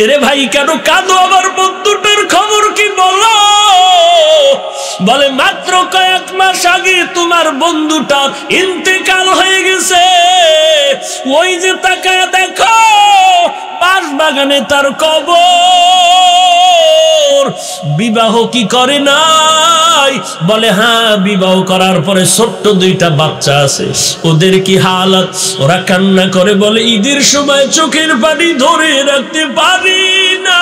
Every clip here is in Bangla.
এরে ভাই কেন কাঁদো, আমার বন্ধুটার খবর কি বলো? বলে মাত্র কয়েক মাস আগে তোমার বন্ধুটার ইন্তেকাল হয়ে গেছে। ওই যে তাকায় দেখো বাঁশবাগানে তার কবর। বিবাহ কি করে নাই? বলে হ্যাঁ, বিবাহ করার পরে ছোট্ট দুইটা বাচ্চা আছে। ওদের কি হালাত? ওরা কান্না করে, বলে ঈদের সময় চোখের পানি ধরে রাখতে পারি না।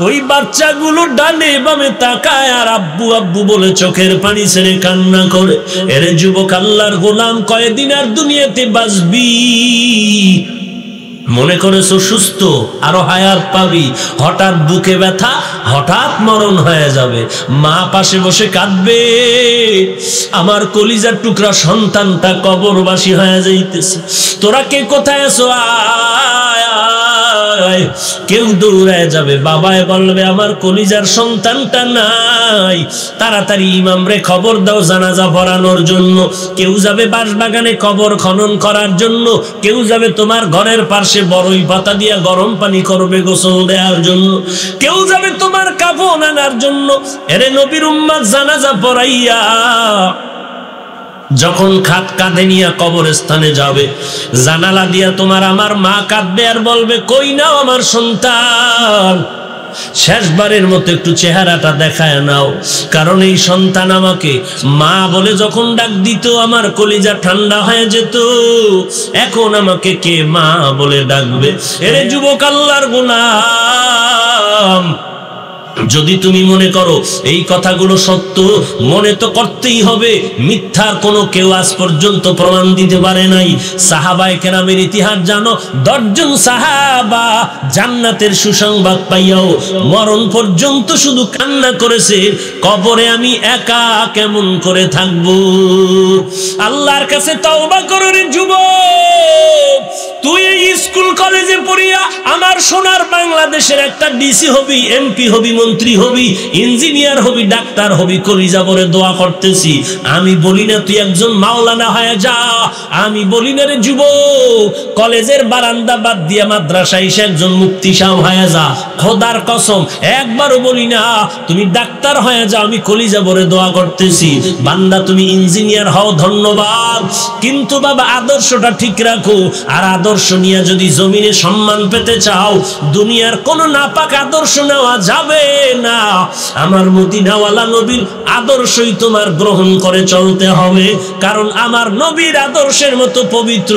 ওই বাচ্চাগুলো ডানে বামে তাকায় আর আব্বু আব্বু বলে চোখের পানি ছেড়ে কান্না করে। এরে যুবক, আল্লাহর গোলাম, কয়দিন আর দুনিয়াতে বাঁচবি? মনে করেছো সুস্থ, আরো হায়াত পাবি, হঠাৎ বুকে ব্যথা, হঠাৎ মরণ হয়ে যাবে। মা পাশে বসে কাঁদবে, আমার কলিজার টুকরা সন্তানটা কবরবাসী হয়ে যাইতেছে। তোরা কে কোথায় আছো? কেউ দৌড়ায় যাবে, বাবায় বলবে আমার কলিজার সন্তানটা নাই, তাড়াতাড়ি ইমাম রে খবর দাও জানাজা পড়ানোর জন্য। কেউ যাবে বাঁশবাগানে কবর খনন করার জন্য, কেউ যাবে তোমার ঘরের পাশে বড়ই পাতা দিয়া গরম পানি করবে গোসল দেওয়ার জন্য, কেউ যাবে তোমার কাফন আনার জন্য। এরে নবীর উম্মত, জানাজা পড়াইয়া যখন খাট কাঁধে নিয়ে কবরস্থানে যাবে, জানালা দিয়া তোমার আমার মা কাঁদবে আর বলবে কই নাও আমার সন্তান, শেষবারের মতো একটু চেহারাটা দেখায় নাও। কারণ এই সন্তান আমাকে মা বলে যখন ডাক দিত আমার কলিজা ঠান্ডা হয়ে যেত, এখন আমাকে কে মা বলে ডাকবে? এরে যুবক, আল্লাহর গোলাম, যদি তুমি মনে করো এই কথাগুলো সত্য, মনে তো করতেই হবে। মিথ্যার কোনো কেউ আজ পর্যন্ত প্রমাণ দিতে পারে নাই। সাহাবায়ে কেরামের ইতিহাস জানো, 10 জন সাহাবা জান্নাতের সুসংবাদ পাইয়াও মরণ পর্যন্ত শুধু কান্না করেছে, কবরে আমি একা কেমন করে থাকবো। আল্লাহর কাছে তওবা করো রে যুবক। তুই এই স্কুল কলেজে পড়িয়া আমার সোনার বাংলাদেশের একটা ডিসি হবি, এমপি হবি, মন্ত্রী হবি, ইঞ্জিনিয়ার হবি, ডাক্তার হবি, কলিজা ভরে দোয়া করতেছি। আমি বলি না তুই একজন মাওলানা হয়ে যা, আমি বলি না রে যুবক কলেজের বারান্দা বাদ দিয়া মাদ্রাসা এসে একজন মুফতি সাহেব হয়ে যা। খোদার কসম একবারও বলি না তুমি ডাক্তার হয়ে যা, আমি কলিজা ভরে দোয়া করতেছি। বান্দা তুমি ইঞ্জিনিয়ার হও, ধন্যবাদ, কিন্তু বাবা আদর্শটা ঠিক রাখো। আর আদর্শ নিয়ে যদি জমিনে সম্মান পেতে চাও, দুনিয়ার কোন নাপাক আদর্শ নেওয়া যাবে না। আমার মদিনাওয়ালা নবীর আদর্শই তোমার গ্রহণ করে চলতে হবে, কারণ আমার নবীর আদর্শের মতো পবিত্র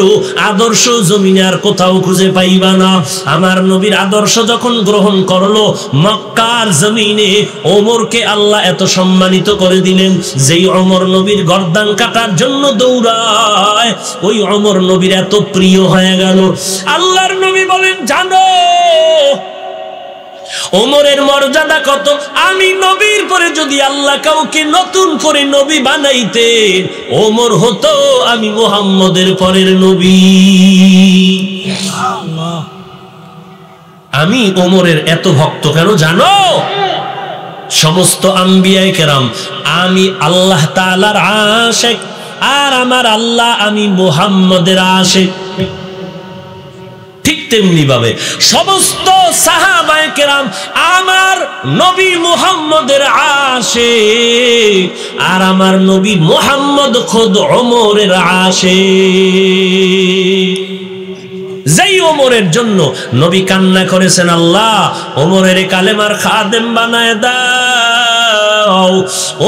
আদর্শ জমিনে আর কোথাও খুঁজে পাইবা না। আমার নবীর আদর্শ যখন গ্রহণ করলো, মক্কার জমিনে ওমরকে আল্লাহ এত সম্মানিত করে দিলেন, যেই ওমর নবীর গর্দান কাটার জন্য দৌড়ায়, ওই ওমর নবীর এত প্রিয় হয়ে গেল। আল্লাহর নবী বলেন, জানো ওমরের মর্যাদা কত? আমি নবীর পরে যদি আল্লাহ কাউকে নতুন করে নবী বানাইতেন, ওমর হতো আমি মুহাম্মদের পরের নবী। আমি ওমরের এত ভক্ত কেন জানো? সমস্ত আম্বিয়ায়ে কেরাম, আমি আল্লাহ তাআলার আশিক, আর আমার আল্লাহ আমি মুহাম্মদের আশিক। ঠিক তেমনি ভাবে সমস্ত সাহাবায়ে কেরাম আমার নবী মুহাম্মদের আশিক, আর আমার নবী মুহাম্মদ খোদ ওমরের আশিক। যেই ওমরের জন্য নবী কান্না করেছেন, আল্লাহ ওমরের কালেমার খাদেম বানায় দাও।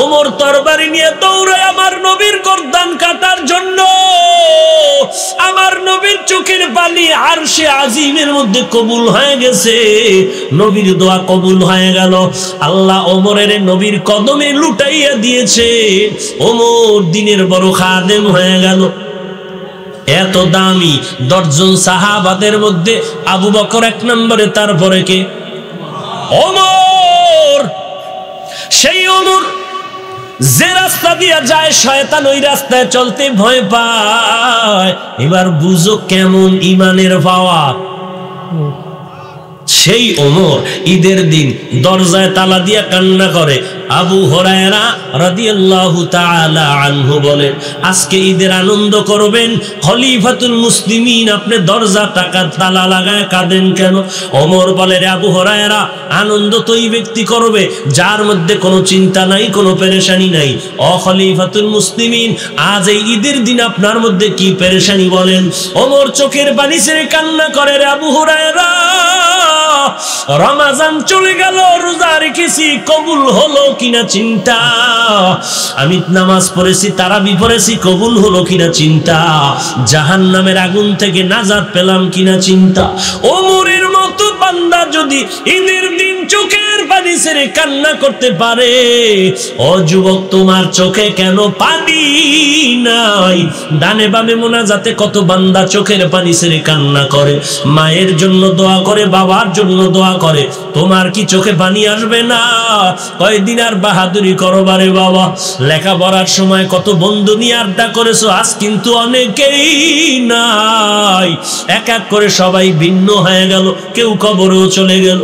ওমর তরবারি নিয়ে দৌড়ায় আমার নবীর গর্দান কাটার জন্য। আমার নবীর চোখের পানি আরশে আজিমের মধ্যে কবুল হয়ে গেছে, নবীর দোয়া কবুল হয়ে গেল। আল্লাহ ওমরের নবীর কদমে লুটাইয়া দিয়েছে, ওমর দিনের বড় খাদেম হয়ে গেল। এত দামি 10 জন সাহাবাদের মধ্যে আবু বকর 1 নম্বরে, তারপরে কে? ওমর। সেই ওমর যে রাস্তা দিয়া যায় শয়তান ওই রাস্তায় চলতে ভয় পায়। এবার বুঝো কেমন ইমানের পাওয়ার। সেই ওমর ঈদের দিন দরজায় তালা দিয়া কান্না করে। আবু হুরায়রা রাদিয়াল্লাহু তাআলা আনহু বলেন, আজকে ঈদের আনন্দ করবেন, খলিফাতুল মুসলিমিন আপনি দরজা টাকা তালা লাগায় কাঁদেন কেন? ওমর বলে, রে আবু হুরায়রা, আনন্দ তো ওই ব্যক্তি করবে যার মধ্যে কোনো চিন্তা নাই, কোনো পেরেশানি নাই। ও খলিফাতুল মুসলিমিন, আজ এই ঈদের দিন আপনার মধ্যে কি পেরেশানি বলেন? ওমর চোখের পানি ছেড়ে কান্না করে, রে আবু হুরায়রা, রমজান চলে গেল, রোজা রেখেছি, কবুল হলো কিনা চিন্তা। আমি নামাজ পড়েছি, তারাবি পড়েছি, কবুল হলো কিনা চিন্তা। জাহান্নামের আগুন থেকে নাজাত পেলাম কিনা চিন্তা। ওমরের মতো বান্দা যদি ঈদের দিন চোখের পানি ছেড়ে কান্না করতে পারে, ও যুবক, তোমার চোখে কেন পানি নাই? ডানে বামে মোনাজাতে কত বান্দা চোখের পানি ছেড়ে কান্না করে, মায়ের জন্য দোয়া করে, বাবার জন্য দোয়া করে, তোমার কি চোখে পানি আসবে না? কয়দিন আর বাহাদুরি করো বারে বাবা। লেখাপড়ার সময় কত বন্ধু নিয়ে আড্ডা করেছো, আজ কিন্তু অনেকেই নাই। এক এক করে সবাই ভিন্ন হয়ে গেল, কেউ কবরেও চলে গেল।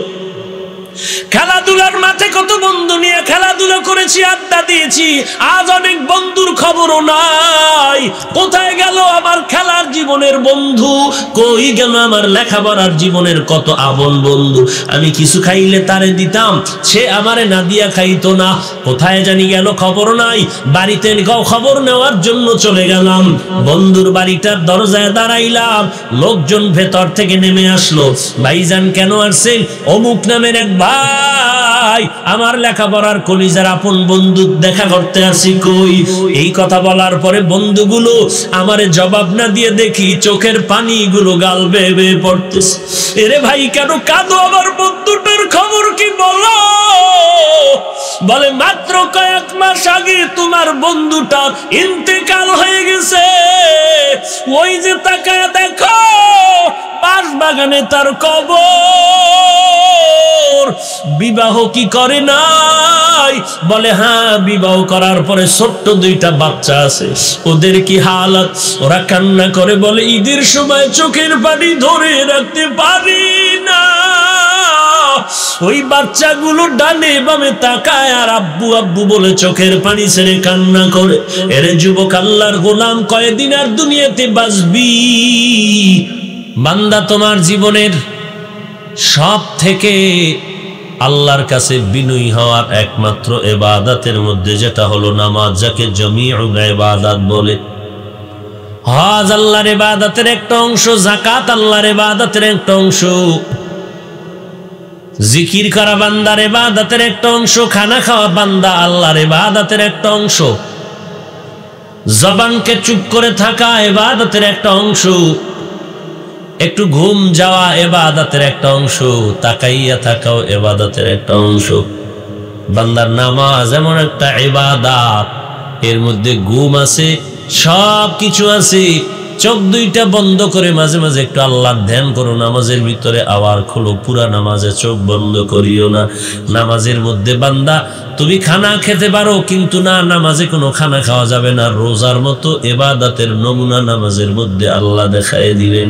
খেলাধুলার মাঠে কত বন্ধু নিয়ে খেলাধুলা করেছি, আড্ডা দিয়েছি, আজ অনেক বন্ধুর খবরও নাই। কোথায় গেল আমার খেলার জীবনের বন্ধু? কই গেল আমার লেখাপড়ার জীবনের কত আপন বন্ধু? আমি কিছু খাইলে তারে দিতাম, সে আমারে না দিয়া খাইতো না। কোথায় জানি গেল, খবর নাই। বাড়িতে খবর নেওয়ার জন্য চলে গেলাম, বন্ধুর বাড়িটার দরজায় দাঁড়াইলাম, লোকজন ভেতর থেকে নেমে আসলো, ভাইজান কেন আসছেন? অমুক নামের এক ভাই, আমার লেখাপড়ার কলিজার আপন বন্ধু, দেখা করতে আসি। কই? এই কথা বলার পরে বন্ধুগুলো আমারে জবাব না দিয়ে দেখি চোখের পানিগুলো গাল বেয়ে বেয়ে পড়তেছে। এরে ভাই, কেন কাঁদো? আমার বন্ধুটার খবর কি বলো? বলে, মাত্র কয়েক মাস আগে তোমার বন্ধুটার ইন্তেকাল হয়ে গেছে। ওই যে তাকায় দেখো, বাঁশ বাগানে তার কবর। বিবাহ কি করে নাই? বলে, হ্যাঁ, বিবাহ করার পরে ছোট্ট দুইটা বাচ্চা আছে। ওদের কি হালাত? ওরা কান্না করে, বলে, ঈদের সময় চোখের পানি ধরে রাখতে পারি না। ওই বাচ্চাগুলো ডানে বামে তাকায় আর আব্বু আব্বু বলে চোখের পানি ছেড়ে কান্না করে। এরে যুবক, আল্লাহর গোলাম, কয়দিন আর দুনিয়াতে বাঁচবি? বান্দা, তোমার জীবনের সব থেকে আল্লাহর কাছে বিনয়ী হওয়ার একমাত্র ইবাদতের মধ্যে যেটা হলো নামাজ, যাকে জামিউল ইবাদাত বলে। হজ আল্লাহর ইবাদতের একটা অংশ, যাকাত আল্লাহর ইবাদতের একটা অংশ, জিকির করা বান্দার ইবাদতের একটা অংশ, খানা খাওয়া বান্দা আল্লাহর ইবাদতের একটা অংশ, জবানকে চুপ করে থাকা ইবাদতের একটা অংশ, একটু ঘুম যাওয়া ইবাদতের একটা অংশ, তাকাইয়া থাকাও ইবাদতের একটা অংশ। বান্দার নামাজ এমন একটা ইবাদত, এর মধ্যে ঘুম আছে, সব কিছু আছে। চোখ দুইটা বন্ধ করে মাঝে মাঝে একটু আল্লাহর ধ্যান করো, নামাজের ভিতরে আওয়াজ খোলো, পুরা নামাজে চোখ বন্ধ করিও না। নামাজের মধ্যে বান্দা তুমি খানা খেতে পারো, কিন্তু না, নামাজে কোনো খানা খাওয়া যাবে না। রোজার মতো ইবাদতের নমুনা নামাজের মধ্যে আল্লাহ দেখায় দিলেন।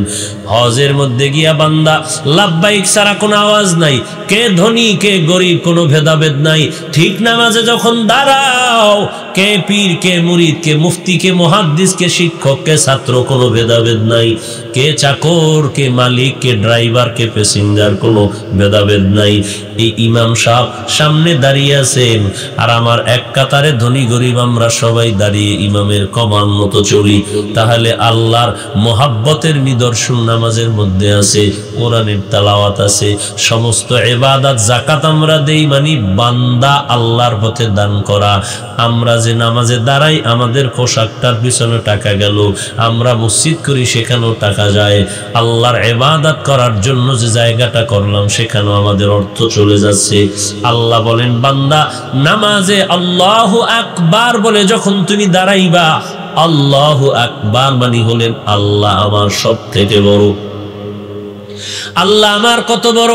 হজের মধ্যে গিয়া বান্দা লাব্বাইক ছাড়া কোনো আওয়াজ নাই, কে ধনী কে গরিব কোনো ভেদাভেদ নাই। ঠিক নামাজে যখন দাঁড়াও, কে পীর কে মুরিদ, কে মুফতি কে মুহাদ্দিস, কে শিক্ষক কে ছাত্র, কোনো ভেদাভেদ নাই। কে চাকর কে মালিক, কে ড্রাইভার কে প্যাসেঞ্জার, কোনো ভেদাভেদ নাই। এই ইমাম সাহেব সামনে দাঁড়িয়ে আছেন, আর আমার এক কাতারে ধনী গরিব আমরা সবাই দাঁড়িয়ে ইমামের কমান মতো চলি। তাহলে আল্লাহর মোহাব্বতের নিদর্শন নামাজের মধ্যে আছে, কোরআনের তেলাওয়াত আছে, সমস্ত ইবাদত। যাকাত আমরা দেই মানে বান্দা আল্লাহর পথে দান করা। আমরা যে নামাজে দাঁড়াই, আমাদের পোশাকটার পিছনে টাকা গেল, আমরা মসজিদ করি, সেখানেও টাকা যায়। আল্লাহর ইবাদত করার জন্য যে জায়গাটা করলাম, সেখানেও আমাদের অর্থ চলে যাচ্ছে। আল্লাহ বলেন, বান্দা নামাজে আল্লাহু আকবার বলে যখন তুমি দাঁড়াইবা, আল্লাহু আকবার মানে হলেন আল্লাহ আমার সব থেকে বড়, আল্লাহ আমার কত বড়।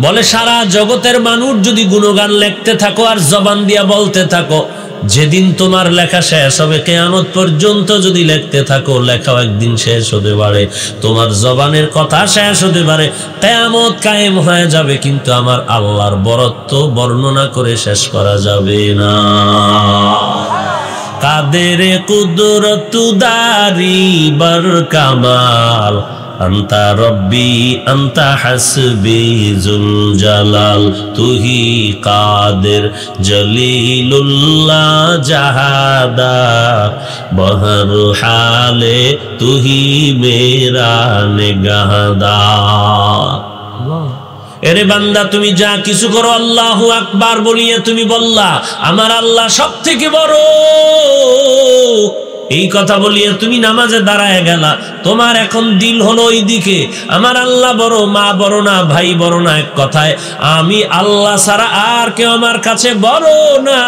বলে, সারা জগতের মানুষ যদি গুণগান লিখতে থাকো আর জবান দিয়া বলতে থাকো, যেদিন তোমার লেখা শেষ হবে, কিয়ামত পর্যন্ত যদি লিখতে থাকো, লেখাও একদিন শেষ হতে পারে, তোমার জবানের কথা শেষ হতে পারে, কিয়ামত কায়েম হয়ে যাবে, কিন্তু আমার আল্লাহর বরত্ব বর্ণনা করে শেষ করা যাবে না। কাদের কুদরত দারি বর কামাল, আন্তা রব্বি আন্তা হাসবি জুল জালাল, তুহি কাদের জলিলুল্লাহ জাহাদা, বহর হালে তুহি মেরা নিগাহদা। এরে বান্দা, তুমি যা কিছু করো আল্লাহু আকবার বলিয়ে তুমি বললা আমার আল্লাহ সব থেকে বড়, এই কথা বলিয়ে তুমি নামাজে দাঁড়ায় গেলা, তোমার এখন দিল হলো ওই দিকে, আমার আল্লাহ বড়, মা বড় না, ভাই বড় না, এক কথায় আমি আল্লাহ ছাড়া আর কেউ আমার কাছে বড় না।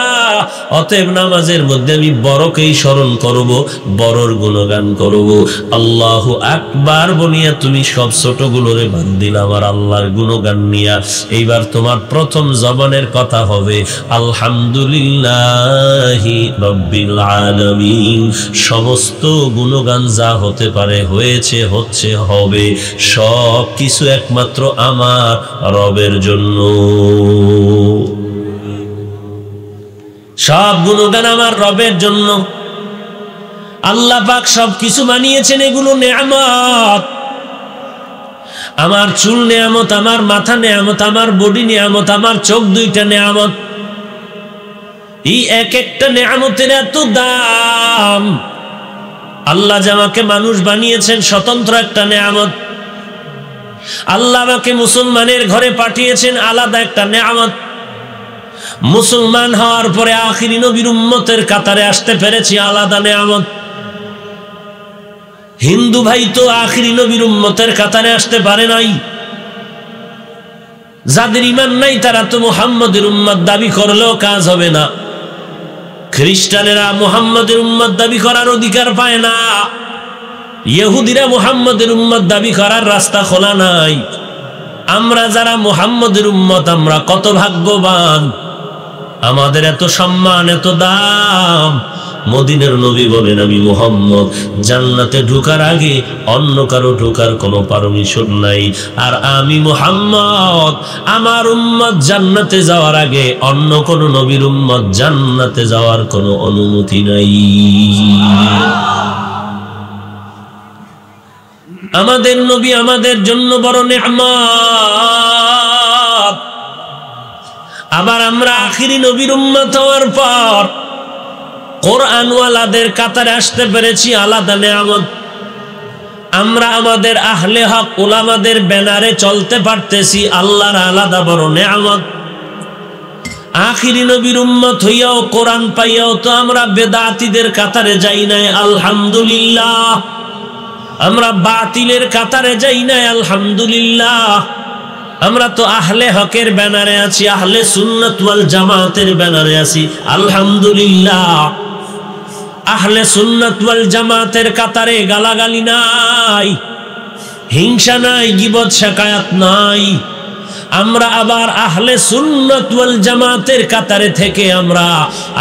অতএব নামাজের মধ্যে আমি বড়কেই স্মরণ করব, বড়র গুণগান করব। আল্লাহু আকবার বলিয়া তুমি সব ছোটগুলোরে বাদ দিলা আমার আল্লাহর গুণগান নিয়া। এইবার তোমার প্রথম জবানের কথা হবে আলহামদুলিল্লাহি রাব্বিল আলামিন। সমস্ত গুণগান যা হতে পারে, হয়েছে, হচ্ছে, হবে, সব কিছু একমাত্র আমার রবের জন্য। সব গুণগান আমার রবের জন্য। আল্লাহ পাক সব কিছু বানিয়েছেন, এগুলো নেয়ামত। আমার চুল নেয়ামত, আমার মাথা নেয়ামত, আমার বডি নেয়ামত, আমার চোখ দুইটা নেয়ামত। এই এক একটা নেয়ামতের এত দাম। আল্লাহ যে আমাকে মানুষ বানিয়েছেন, স্বতন্ত্র একটা নেয়ামত। আল্লাহ আমাকে মুসলমানের ঘরে পাঠিয়েছেন, আলাদা একটা নেয়ামত। মুসলমান হওয়ার পরে আখিরি নবীর উম্মতের কাতারে আসতে পেরেছি, আলাদা নেয়ামত। হিন্দু ভাই তো আখিরি নবীর উম্মতের কাতারে আসতে পারে নাই। যাদের ঈমান নাই তারা তো মুহাম্মদের উম্মত দাবি করলেও কাজ হবে না। খ্রিস্টানেরা মুহাম্মদের উম্মত দাবি করার অধিকার পায় না। ইহুদিরা মুহাম্মদের উম্মত দাবি করার রাস্তা খোলা নাই। আমরা যারা মুহাম্মদের উম্মত, আমরা কত ভাগ্যবান, আমাদের এত সম্মান, এত দাম। মদিনার নবী বলেন আমি মুহাম্মদ জান্নাতে ঢোকার আগে অন্য কারো ঢোকার কোনো পারমিশন নাই, আর আমি মুহাম্মদ আমার উম্মত জান্নাতে যাওয়ার আগে অন্য কোন নবীর উম্মত জান্নাতে যাওয়ার কোনো অনুমতি নাই। আমাদের নবী আমাদের জন্য বড় নেয়ামত। আবার আমরা আখিরি নবীর উম্মত হওয়ার পর কোরআনওয়ালাদের কাতারে আসতে পেরেছি, আলাদা নেয়ামত। আমরা আমাদের আহলে হক উলামাদের ব্যানারে চলতে পারতেছি, আল্লাহর আলাদা বড় নেয়ামত। আখিরি নবীর উম্মত হইয়াও কোরআন পাইয়াও তো আমরা বেদাতীদের কাতারে যাই নাই, আলহামদুলিল্লাহ। আমরা বাতিলের কাতারে যাই নাই, আলহামদুলিল্লাহ। আমরা তো আহলে হকের ব্যানারে আছি, আহলে সুন্নাত ওয়াল জামাতের ব্যানারে আছি, আলহামদুলিল্লাহ। আহলে সুন্নাত ওয়াল জামাতের কাতারে গালাগালি নাই, হিংসা নাই, গীবত শিকায়াত নাই। আমরা আবার আহলে সুন্নাত ওয়াল জামাতের কাতারে থেকে আমরা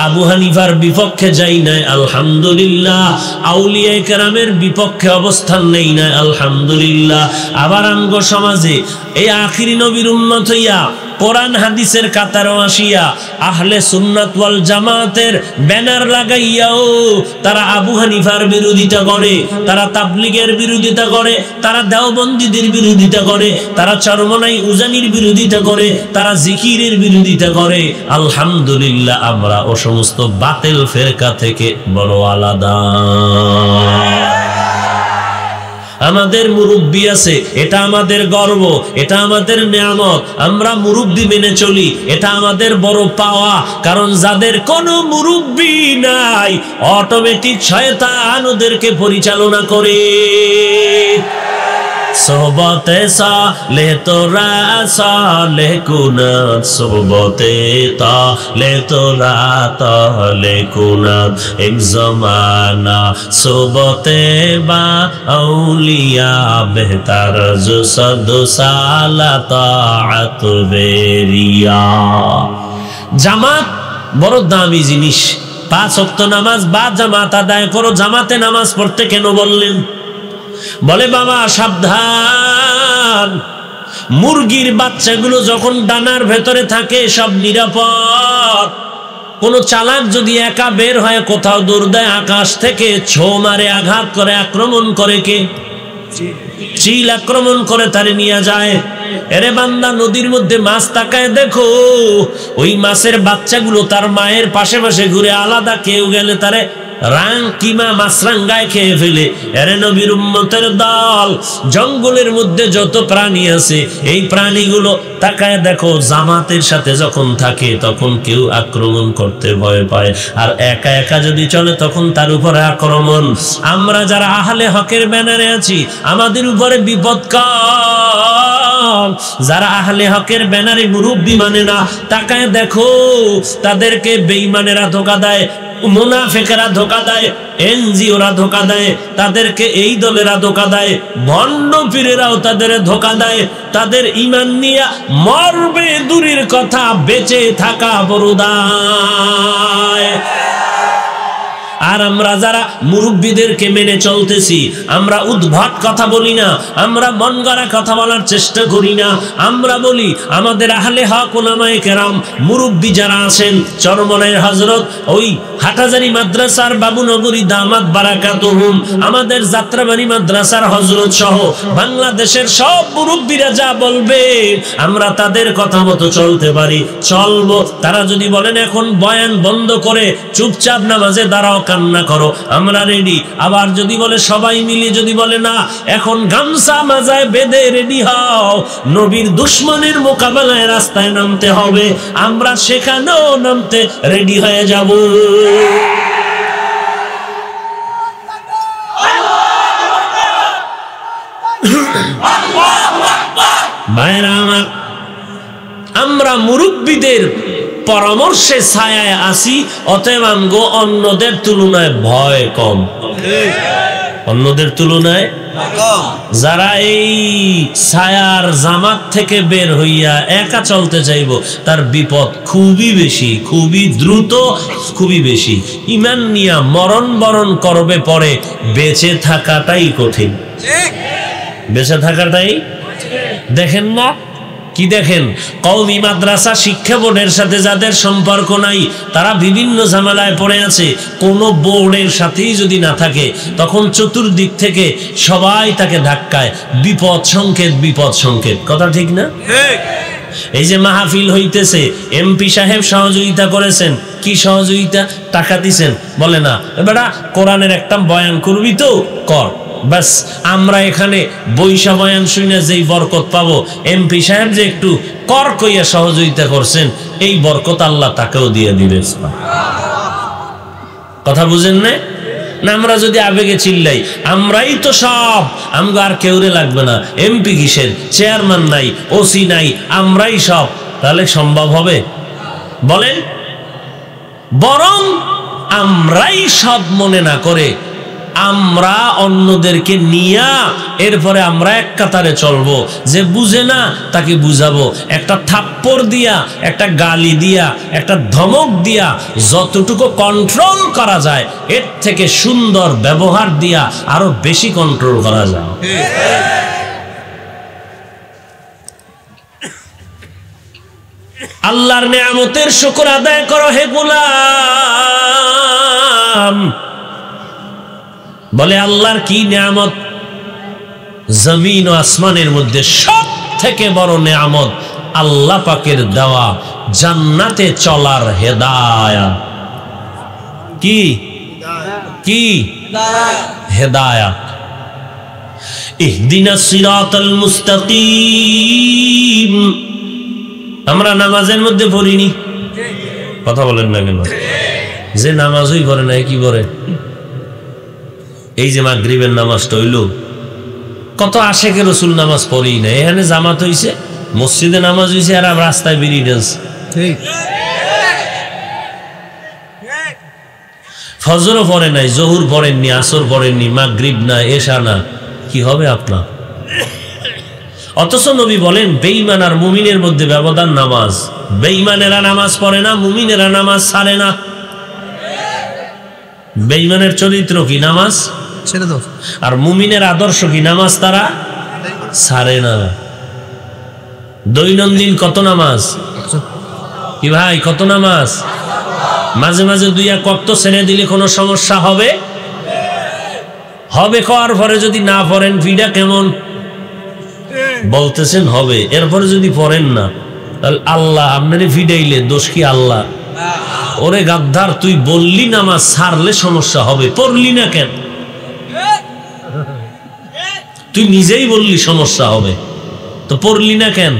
আবু হানিফার বিপক্ষে যাই নাই, আলহামদুলিল্লাহ। আউলিয়া কেরামের বিপক্ষে অবস্থান নেই না, আলহামদুলিল্লাহ। আবার আমগো সমাজে এই আখিরি নবীর উম্মত হইয়া কোরআন হাদিসের কাতারে আসিয়া আহলে সুন্নাত ওয়াল জামাতের ব্যানার লাগাইয়াও তারা আবু হানিফার বিরোধিতা করে, তারা তাবলীগের বিরোধিতা করে, তারা দেওবন্দীদের বিরোধিতা করে, তারা চরমনাই উজানির বিরোধিতা করে, তারা জিকিরের বিরোধিতা করে। আলহামদুলিল্লাহ, আমরা ও সমস্ত বাতিল ফেরকা থেকে বড় আলাদা। আমাদের মুরব্বি আছে, এটা আমাদের গর্ব, এটা আমাদের নেয়ামত। আমরা মুরব্বি মেনে চলি, এটা আমাদের বড় পাওয়া। কারণ যাদের কোনো মুরব্বি নাই, অটোমেটিক শয়তান ওদেরকে পরিচালনা করে। সোহবতে সালে তোরা সালে কুনাত, সোহবতে তালে তোরা তালে কুনাত। এক জমানা সোহবতে বা আউলিয়া বেহতার জো সদ সালা তাআত বেরিয়া। জামাত বড় দামি জিনিস, 5 ওয়াক্ত নামাজ বা জামাত আদায় করো। জামাতে নামাজ পড়তে কেন বললেন? বলে বাবা সাবধান, মুরগির বাচ্চাগুলো যখন ডানার ভেতরে থাকে সব নিরাপদ। কোন চালাক যদি একা বের হয় কোথাও দৌড় দেয়, আকাশ থেকে ছো মারে, আঘাত করে, আক্রমণ করে কে? চিল আক্রমণ করে তারে নিয়ে যায়। এরে বান্দা, নদীর মধ্যে মাছ তাকায় দেখো, ওই মাছের বাচ্চাগুলো তার মায়ের পাশে পাশে ঘুরে, আলাদা কেউ গেলে তারে রাং কিমা মাছরাঙ্গায় খেয়ে ফেলে। এরে নবীর উম্মতের দল, জঙ্গলের মধ্যে যত প্রাণী আছে এই প্রাণীগুলো তাকায় দেখো, জামাতের সাথে যখন থাকে তখন কেউ আক্রমণ করতে ভয় পায়, আর একা একা যদি চলে তখন তার উপরে আক্রমণ। আমরা যারা আহলে হকের ব্যানারে আছি আমাদের উপরে বিপদ কম। যারা আহলে হকের ব্যানারে মুরব্বি মানে না, তাকায় দেখো তাদেরকে বেঈমানেরা ধোঁকা দেয়, মুনাফিকরা ধোঁকা দেয়, এনজিওরা ধোঁকা দেয়, তাদেরকে এই দলেরা ধোঁকা দেয়, ভণ্ড পীরেরাও তাদের ধোঁকা দেয়। তাদের ঈমান নিয়ে মরবে দূরের কথা, বেঁচে থাকা বড় দায়। আর আমরা যারা মুরব্বীদেরকে মেনে চলতেছি, আমরা উদ্ভট কথা বলি না, আমরা মন গড়া কথা বলার চেষ্টা করি না। আমরা বলি আমাদের আহলে হক উলামায়ে কেরাম, মুরব্বী যারা আছেন, চরমনাইর হযরত, ওই হাটহাজারী মাদ্রাসার বাবুনগরী দামাত বারাকাতুহুম, আমাদের যাত্রাবাড়ি মাদ্রাসার হযরত সহ বাংলাদেশের সব মুরব্বীরা যা বলবে আমরা তাদের কথা মতো চলতে পারি, চলবো। তারা যদি বলেন এখন বয়ান বন্ধ করে চুপচাপ নামাজে দাঁড়াও, কান্না করো, আমরা রেডি। আবার যদি বলে সবাই মিলে, যদি বলে না এখন গামছা মাজায় বেঁধে রেডি হও, নবীর দুশমনের মোকাবেলায় রাস্তায় নামতে হবে, আমরা সেখানেও নামতে রেডি হয়ে যাব। ভাইরা আমার, আমরা মুরব্বীদের পরামর্শে ছায়ায় আসি, অতএব আমগো অন্যদের তুলনায় ভয় কম। অন্যদের তুলনায় যারা এই ছায়ার জামাত থেকে বের হইয়া একা চলতে চাইব, তার বিপদ খুবই বেশি, খুবই দ্রুত, খুবই বেশি। ঈমান নিয়া মরণ বরণ করবে পরে, বেঁচে থাকাটাই কঠিন। বেঁচে থাকাটাই, দেখেন না কি দেখেন, কওমি মাদ্রাসা শিক্ষা বোর্ডের সাথে যাদের সম্পর্ক নাই তারা বিভিন্ন ঝামেলায় পড়ে আছে। কোনো বোর্ডের সাথেই যদি না থাকে তখন চতুর্দিক থেকে সবাই তাকে ধাক্কায়, বিপদ সংকেত, বিপদ সংকেত। কথা ঠিক না? এই যে মাহফিল হইতেছে, এমপি সাহেব সহযোগিতা করেছেন। কি সহযোগিতা? টাকা দিছেন? বলে না বেটা কোরআনের একটা বয়ান করবি তো কর, বাস। আমরা এখানে বৈশা বয়ান শুনে যেই বরকত পাবো, এমপি সাহেব যে একটু কর কইয়া সহযোগিতা করছেন, এই বরকত আল্লাহ তাকেও দিয়ে দিবে। কথা বুঝেন না? না, আমরা যদি আবেগে চিল্লাই, আমরাই তো সব, আমগো আর কেউরে লাগবে না, এমপি কিসের, চেয়ারম্যান নাই, ওসি নাই, আমরাই সব, তাহলে সম্ভব হবে? বলেন। বরং আমরাই সব মনে না করে আমরা অন্যদেরকে নিয়া এরপরে আমরা এক কাতারে চলবো। যে বুঝে না তাকে বুঝাবো, একটা থাপ্পড় দিয়া, একটা গালি দিয়া, একটা ধমক দিয়া যতটুকু কন্ট্রোল করা যায়, এর থেকে সুন্দর ব্যবহার দিয়া আরো বেশি কন্ট্রোল করা যায়। আল্লাহর নেয়ামতের শুকর আদায় করো হে গোলাম। বলে আল্লাহর কি নেয়ামত? জমিন ও আসমানের মধ্যে সব থেকে বড় নেয়ামত আল্লাহ পাকের দেওয়া জান্নাতে চলার হেদায়াত। কি কি হেদায়াত? ইহদিনাস সিরাতাল মুস্তাকিম। আমরা নামাজের মধ্যে পড়িনি, কথা বলেন না কেন? যে নামাজই পড়ে না, কি পড়ে? এই যে মাগরিবের নামাজটা হইল, কত আশেকে রসুল নামাজ পড়েই না। এখানে জামাত হইছে, মসজিদে নামাজ হইছে, আর রাস্তায় বেরিয়ে গেছে। ফজরও পড়ে নাই, জহুর পড়েননি, আসর পড়েননি, মাগরিব না, এশা না, কি হবে আপনার? অথচ নবী বলেন বেঈমান আর মুমিনের মধ্যে ব্যবধান নামাজ। বেঈমানেরা নামাজ পড়ে না, মুমিনেরা নামাজ ছাড়ে না। বেঈমানের চরিত্র কি? নামাজ ছেড়ে দাও। আর মুমিনের আদর্শ কি? নামাজ তারা ছাড়ে না। দৈনন্দিন কত নামাজ? কি ভাই, কত নামাজ? মাঝে মাঝে দুই এক ওয়াক্ত ছেড়ে দিলে কোনো সমস্যা হবে? হবে। খাওয়ার পরে যদি না পড়েন ভিড়া কেমন? বলতেছেন হবে, এরপরে যদি পড়েন না তাহলে আল্লাহ আপনারে ভিড়াইলে দোষ কি আল্লাহ? ওরে গাদ্দার, তুই বললি নামাজ ছাড়লে সমস্যা হবে, পড়লি না কেন? তুই নিজেই বললি সমস্যা হবে, তো পড়লি না কেন?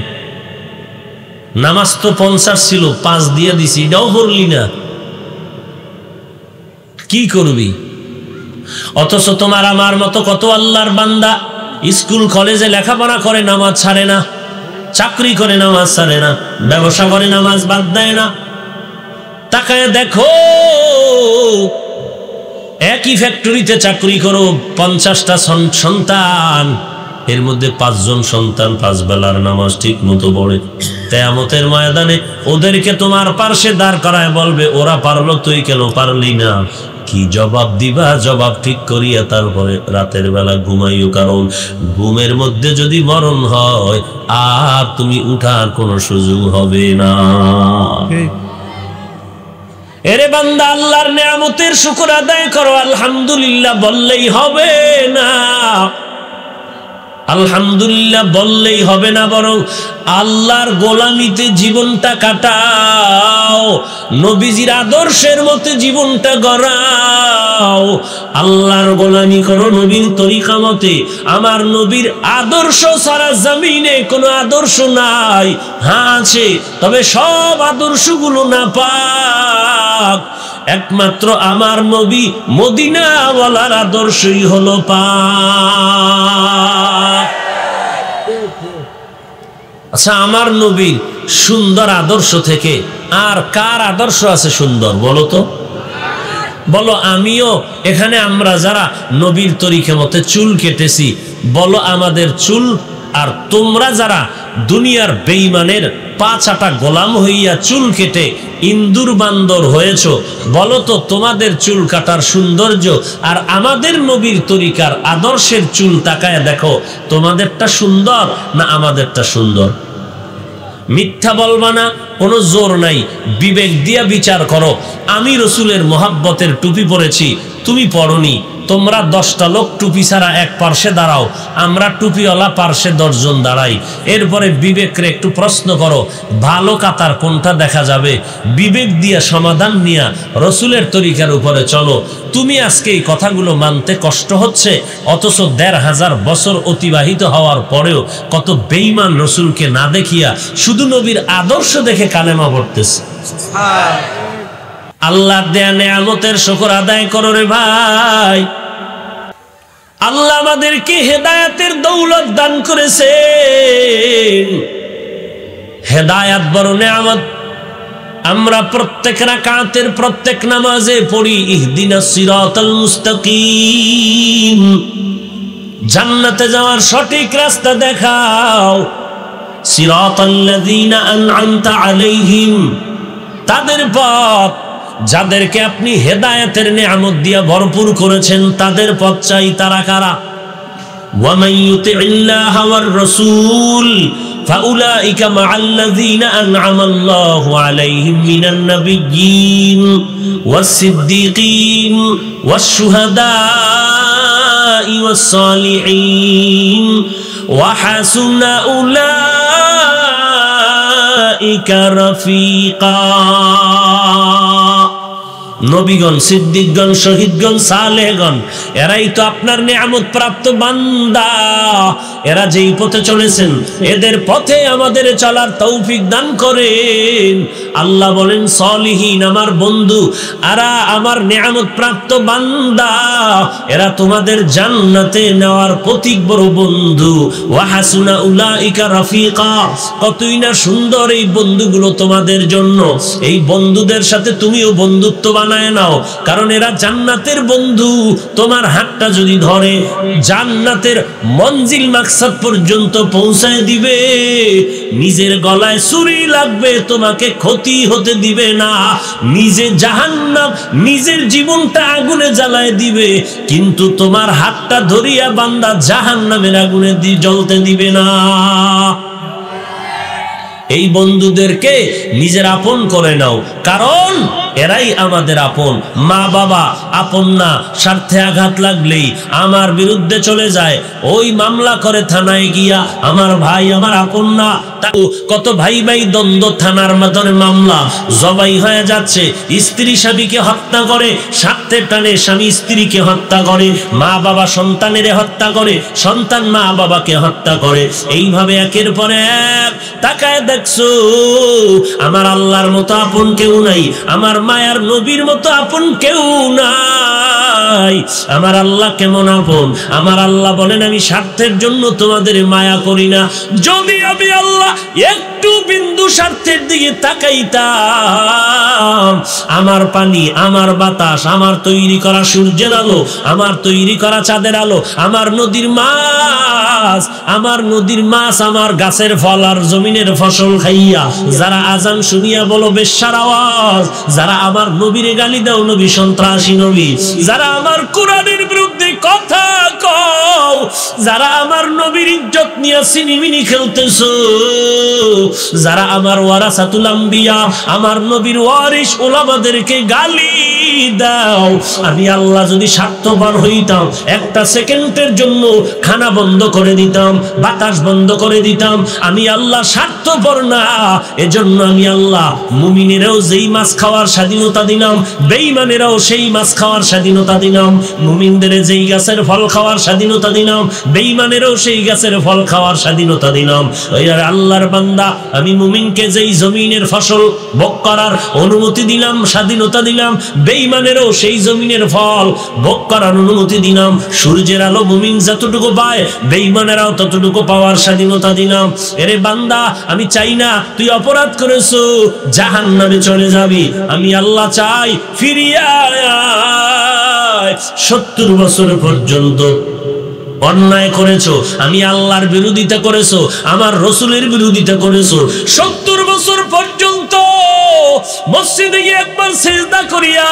নামাজ তো 50 ছিল, 5 দিয়ে দিছি, এটাও পড়লি না, কি করবি? অথচ তোমার আমার মতো কত আল্লাহর বান্দা স্কুল কলেজে লেখাপড়া করে নামাজ ছাড়ে না, চাকরি করে নামাজ ছাড়ে না, ব্যবসা করে নামাজ বাদ দেয় না। তাকায় দেখো, একই ফ্যাক্টরিতে চাকরি করো, 50টা সন্তান, এর মধ্যে 5 জন সন্তান 5 বেলার নামাজ ঠিক মতো পড়ে। কিয়ামতের ময়দানে ওদেরকে তোমার পাশে দাঁড় করায় বলবে, ওরা পারলো, তুই কেন পারলি না? কি জবাব দিবা? জবাব ঠিক করিয়া তারপরে রাতের বেলা ঘুমাইও, কারণ ঘুমের মধ্যে যদি মরণ হয় আর তুমি উঠার কোনো সুযোগ হবে না। এরে বান্দা, আল্লাহর নিয়ামতের শুকর আদায় করো, আলহামদুলিল্লাহ বললেই হবে না। আলহামদুলিল্লাহ বললেই হবে না, বরং আল্লাহর গোলামিতে জীবনটা কাটাও, নবীজির আদর্শের মতো জীবনটা গড়াও। আল্লাহর গোলামি করো নবীর তরিকা মতে। আমার নবীর আদর্শ ছাড়া জমিনে কোনো আদর্শ নাই। হ্যাঁ আছে, তবে সব আদর্শগুলো নাপাক। একমাত্র আমার নবী মদিনাওয়ালার আদর্শই হলো পাক। আচ্ছা, আমার নবীর সুন্দর আদর্শ থেকে আর কার আদর্শ আছে সুন্দর? বলো তো, বলো। আমিও এখানে আমরা যারা নবীর তরিকা মতে চুল কেটেছি, বলো আমাদের চুল, আর তোমরা যারা দুনিয়ার বেঈমানের পাঁচাটা গোলাম হইয়া চুল কেটে ইন্দুর বান্দর হয়েছ, বলো তো তোমাদের চুল কাটার সৌন্দর্য আর আমাদের নবীর তরিকার আদর্শের চুল তাকায় দেখো, তোমাদেরটা সুন্দর না আমাদেরটা সুন্দর? মিথ্যা বলবা না, কোনো জোর নাই, বিবেক দিয়া বিচার করো। আমি রসুলের মোহাব্বতের টুপি পরেছি, তুমি পরনি। তোমরা 10টা লোক টুপি ছাড়া এক পার্শ্বে দাঁড়াও, আমরা টুপিওয়ালা পার্শ্বে 10 জন দাঁড়াই। এরপরে বিবেকরে একটু প্রশ্ন করো, ভালো কাতার কোনটা দেখা যাবে? বিবেক দিয়া সমাধান নিয়া রসুলের তরিকার উপরে চলো। তুমি আজকে এই কথাগুলো মানতে কষ্ট হচ্ছে, অথচ 1500 বছর অতিবাহিত হওয়ার পরেও কত বেঈমান রসুলকে না দেখিয়া শুধু নবীর আদর্শ দেখে কালেমা পড়তেছে। আল্লাহ দেয়া নেয়ামতের শুকর আদায় করো রে ভাই। আল্লাহ আমাদেরকে হেদায়েতের দৌলত দান করেছেন। হেদায়েত বড় নেয়ামত। আমরা প্রত্যেক রাকাতের প্রত্যেক নামাজে পড়ি ইহদিনাস সিরাতাল মুস্তাকিম, জান্নাতে যাওয়ার সঠিক রাস্তা দেখাও। সিরাতাল্লাযীনা আন'আমতা আলাইহিম, তাদের পথ যাদেরকে আপনি হেদায়েতের নিয়ামত দিয়ে ভরপুর করেছেন, তাদের পথ চাই। তারা কারা? ওয়া মান ইউতি'িল্লাহা ওয়ার রাসূল ফাউলাইকা মা'আল্লাযীনা আন'আমাল্লাহু আলাইহিম মিনান নাবিয়্যিন ওয়াস সিদ্দীকিন ওয়াশ শুহাদা'i ওয়াস সালিহিন ওয়া হাসুনা উলাইকা রাফীকা। নবীগণ, সিদ্দিকগণ, শহীদগণ, সালেহগণ, এরাই তো আপনার নিয়ামত প্রাপ্ত বান্দা। এরা যেই পথে চলেছেন, এদের পথে আমাদের চলার তৌফিক দান করেন। আল্লাহ বলেন, সলিহিন আমার বন্ধু, এরা আমার নিয়ামত প্রাপ্ত বান্দা, এরা তোমাদের জান্নাতে নেওয়ার প্রতীক বড় বন্ধু। ওয়া হাসুনা উলাইকা রাফীকা, কতই না সুন্দর এই বন্ধুগুলো তোমাদের জন্য। এই বন্ধুদের সাথে তুমিও বন্ধুত্ব বানাও। বানায় নাও, কারণ এরা জান্নাতের বন্ধু। তোমার হাতটা যদি ধরে জান্নাতের মঞ্জিল মাকসাদ পর্যন্ত পৌঁছায় দিবে, নিজের গলায় ছুরি লাগবে, তোমাকে ক্ষতি হতে দিবে না। নিজে জাহান্নাম, নিজের জীবনটা আগুনে জ্বালায় দিবে, কিন্তু তোমার হাতটা ধরিয়া বান্দা জাহান্নামের আগুনে জ্বলতে দিবে না। এই বন্ধুদেরকে নিজের আপন করে নাও, কারণ এরাই আমাদের আপন। মা বাবা আপন না, স্বার্থে আঘাত লাগলেই আমার বিরুদ্ধে চলে যায়, ওই মামলা করে থানায় গিয়া আমার ভাই আমার আপন না। কত ভাই ভাই দ্বন্দ্ব, থানার মাধ্যমে মামলা জবাই হয়ে যাচ্ছে, স্ত্রী স্বামীকে হত্যা করে, স্বার্থের টানে স্বামী স্ত্রীকে হত্যা করে, মা বাবা সন্তানের হত্যা করে, সন্তান মা বাবাকে হত্যা করে। এইভাবে একের পর এক তাকায় দেখছো, আমার আল্লাহর মতো আপন কেউ নাই, আমার মায়ার নবীর মতো আপন কেউ নাই। আমার আল্লাহ কেমন আপন? আমার আল্লাহ বলেন, আমি স্বার্থের জন্য তোমাদের মায়া করি না। যদি আমি আল্লাহ একটু বিন্দু স্বার্থের দিকে তাকাইতাম, আমার পানি, আমার বাতাস, আমার তৈরি করা সূর্যের আলো, আমার তৈরি করা চাঁদের আলো, আমার নদীর মাছ, আমার নদীর মাছ, আমার গাছের ফল আর জমিনের ফসল খাইয়া যারা আজান শুনিয়া বলো বেশ্যার আওয়াজ, যারা আমার নবীরে গালি দাও নবী সন্ত্রাসী নবী, যারা আমার কোরআনের বিরুদ্ধে কথা কও, যারা আমার নবীর ইজ্জত নিয়ে সিনিমিনি খেলতেছো, যারা আমার ওয়ারাসাতুল আম্বিয়া, আমার নবীর ওয়ারিস ওলামাদেরকে গালি দাও, আমি আল্লাহ যদি স্বার্থপর হইতাম, একটা সেকেন্ডের জন্য খানা বন্ধ করে দিতাম, বাতাস বন্ধ করে দিতাম। আমি আল্লাহ স্বার্থপর না, এজন্য আমি আল্লাহ মুমিনেরাও যেই মাছ খাওয়ার স্বাধীনতা দিলাম, বেঈমানেরাও সেই মাছ খাওয়ার স্বাধীনতা দিলাম। মুমিনদের যেই গাছের ফল খাওয়ার স্বাধীনতা দিলাম, বেঈমানেরও সেই গাছের ফল খাওয়ার স্বাধীনতা দিলাম। ওই আল্লাহর বান্দা, আমি মুমিনকে যেই জমিনের ফসল ভোগ করার অনুমতি দিলাম, স্বাধীনতা দিলাম, বেঈমানেরও সেই জমিনের ফল ভোগ করার অনুমতি দিলাম। সূর্যের আলো মুমিন যতটুকু পায়, বেঈমানেরাও ততটুকু পাওয়ার স্বাধীনতা দিলাম। এরে বান্দা, আমি চাই না তুই অপরাধ করেছো জাহান্নামে চলে যাবি, আমি আল্লাহ চাই ফিরিয়া 70 বছর পর্যন্ত অন্যায় করেছো, আমি আল্লাহর বিরোধিতা করেছো, আমার রসুলের বিরোধিতা করেছো, 70 বছর পর্যন্ত মসজিদে গিয়ে একবার সিজদা করিয়া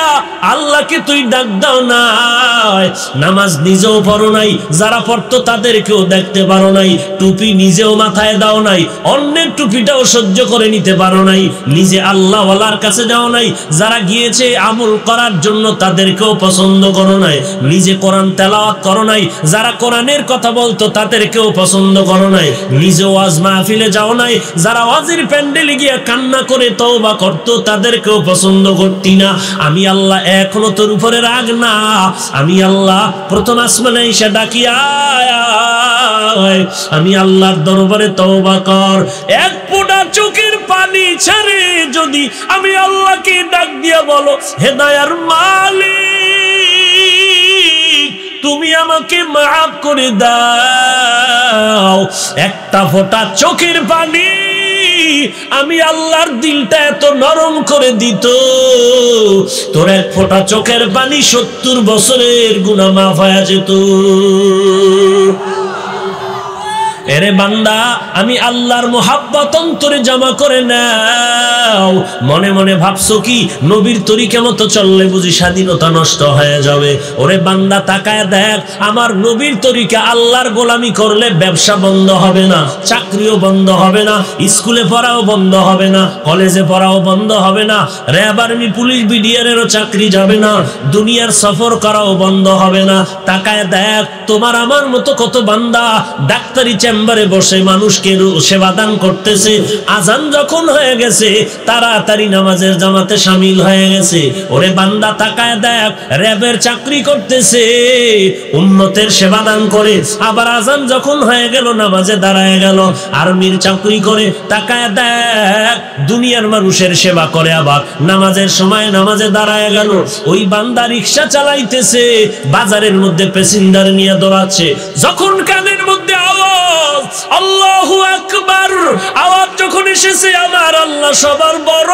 আল্লাহকে তুই ডাক দাও নাই, নামাজ নিজেও পড়ো নাই, যারা পড়তো তাদেরকেও দেখতে পারো নাই, টুপি নিজেও মাথায় দাও নাই, অন্যের টুপিটাও সহ্য করে নিতে পারো নাই, নিজে আল্লাহ ওয়ালার কাছে যাও নাই, যারা গিয়েছে আমল করার জন্য তাদেরকেও পছন্দ করো নাই, নিজে কোরআন তেলাওয়াত করো নাই, যারা কোরআনের কথা বলতো তাদেরকেও পছন্দ করো নাই, নিজে ওয়াজ মাহফিলে যাও নাই, যারা ওয়াজের প্যান্ডেলে গিয়ে কান্না করে তওবা করতো তাদেরকেও পছন্দ করতি না। আমি আল্লাহ এখনো তোর উপরে রাগ না, আমি আল্লাহ প্রথম আসমানে এসে ডাকি আয়, আমি আল্লাহর দরবারে তওবা কর। এক ফোঁটা চোখের পানি ছেড়ে যদি আমি আল্লাহকে ডাক দিয়া বলো, হে দয়ার মালিক তুমি আমাকে মাফ করে দাও, একটা ফোঁটা চোখের পানি আমি আল্লাহর দিলটা এত নরম করে দিত, তোর এক ফোঁটা চোখের পানি 70 বছরের গুনাহ মাফ হয়ে যেত। এরে বান্দা, আমি আল্লাহর মোহাব্বত অন্তরে জমা করে নাও। মনে মনে ভাবছো কি নবীর তরিকা মতো চললে বুঝি স্বাধীনতা নষ্ট হয়ে যাবে? ওরে বান্দা, তাকায় দেখ, আমার নবীর তরিকা আল্লাহর গোলামি করলে ব্যবসা বন্ধ হবে না, চাকরিও বন্ধ হবে না, স্কুলে পড়াও বন্ধ হবে না, কলেজে পড়াও বন্ধ হবে না, র্যাব আর্মি পুলিশ বিডিআরেরও চাকরি যাবে না, দুনিয়ার সফর করাও বন্ধ হবে না। তাকায় দেখ, তোমার আমার মতো কত বান্দা ডাক্তারি চেম্বারে বসে মানুষকে সেবা দান করতেছে, আজান যখন হয়ে গেছে তাড়াতাড়ি নামাজের জামাতে শামিল হয়ে গেছে। ওরে বান্দা, তাকায় দেখ, র্যাবের চাকরি করতেছে, উম্মতের সেবা দান করে, আবার আজান যখন হয়ে গেল নামাজে দাঁড়ায় গেল। আর্মির চাকরি করে, তাকায় দেখ, দুনিয়ার মানুষের সেবা করে, আবার নামাজের সময় নামাজে দাঁড়ায় গেল। ওই বান্দা রিক্সা চালাইতেছে, বাজারের মধ্যে প্যাসেঞ্জার নিয়ে দৌড়াচ্ছে, যখন কানের মধ্যে আওয়াজ আল্লাহু আকবার আওয়াজ যখন এসেছে আমার আল্লাহ সবার বড়,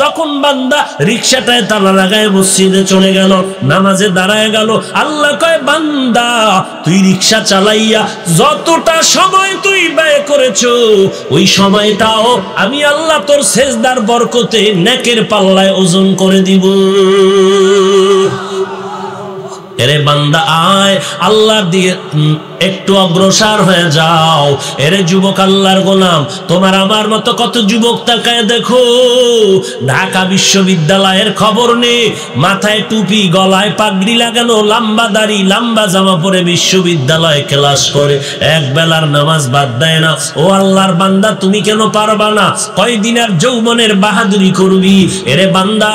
তখন বান্দা রিকশাটায় তালা লাগায় মসজিদে চলে গেল, নামাজে দাঁড়ায় গেল। আল্লাহ কয় বান্দা তুই রিকশা চালাইয়া যতটা সময় তুই ব্যয় করেছো ওই সময়টাও আমি আল্লাহ তোর সেজদার বরকতে নেকের পাল্লায় ওজন করে দিব। এরে বান্দা আয় আল্লাহর দিয়ে একটু অগ্রসর হয়ে যাও। এরে যুবক আল্লাহর গোলাম, তোমার আমার মতো কত যুবক তাকায় দেখো, ঢাকা বিশ্ববিদ্যালয়ের খবর নেই, মাথায় টুপি, গলায় পাগড়ি লাগানো, লম্বা দাড়ি, লম্বা জামা পরে বিশ্ববিদ্যালয়ে ক্লাস করে, এক বেলার নামাজ বাদ দেয় না। ও আল্লাহর বান্দা তুমি কেন পারবা না? কয়দিন আর যৌবনের বাহাদুরি করবি? এরে বান্দা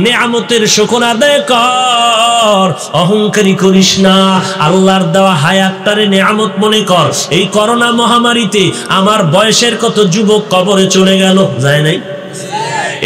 নেয়ামতের শুকর আদায় কর, অহংকারী করিস না। আল্লাহর দেওয়া হায়াতটারে নেয়ামত মনে কর। এই করোনা মহামারীতে আমার বয়সের কত যুবক কবরে চলে গেল, যায় নাই?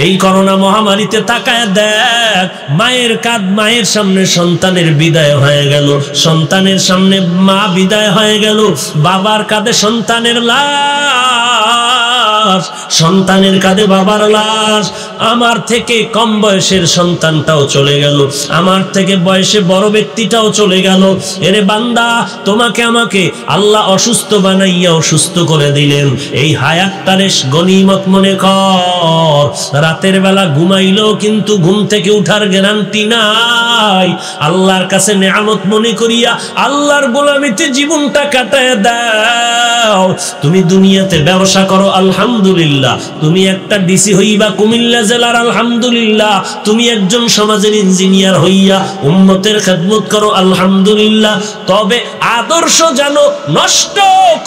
এই করোনা মহামারীতে তাকায় দেখ, মায়ের কাঁধ, মায়ের সামনে সন্তানের বিদায় হয়ে গেল, সন্তানের সামনে মা বিদায় হয়ে গেল, বাবার কাঁধে সন্তানের লাশ, সন্তানের কাঁধে বাবার লাশ। আমার থেকে কম বয়সের সন্তানটাও চলে গেল, আমার থেকে বয়সে বড় ব্যক্তিটাও চলে গেল। এরে বান্দা তোমাকে আমাকে আল্লাহ অসুস্থ বানাইয়া অসুস্থ করে দিলেন, এই হায়াতটারে গনিমত মনে কর। রাতের বেলা ঘুমাইলেও কিন্তু ঘুম থেকে উঠার গ্যারান্টি নাই। আল্লাহর কাছে নেয়ামত মনে করিয়া আল্লাহর গোলামিতে জীবনটা কাটায় দাও। তুমি দুনিয়াতে ব্যবসা করো আলহামদুলিল্লাহ, তুমি একটা ডিসি হইবা কুমিল্লা জেলার আলহামদুলিল্লাহ, তুমি একজন সমাজের ইঞ্জিনিয়ার হইয়া উম্মতের খেদমত করো আলহামদুলিল্লাহ। তবে আদর্শ জানো নষ্ট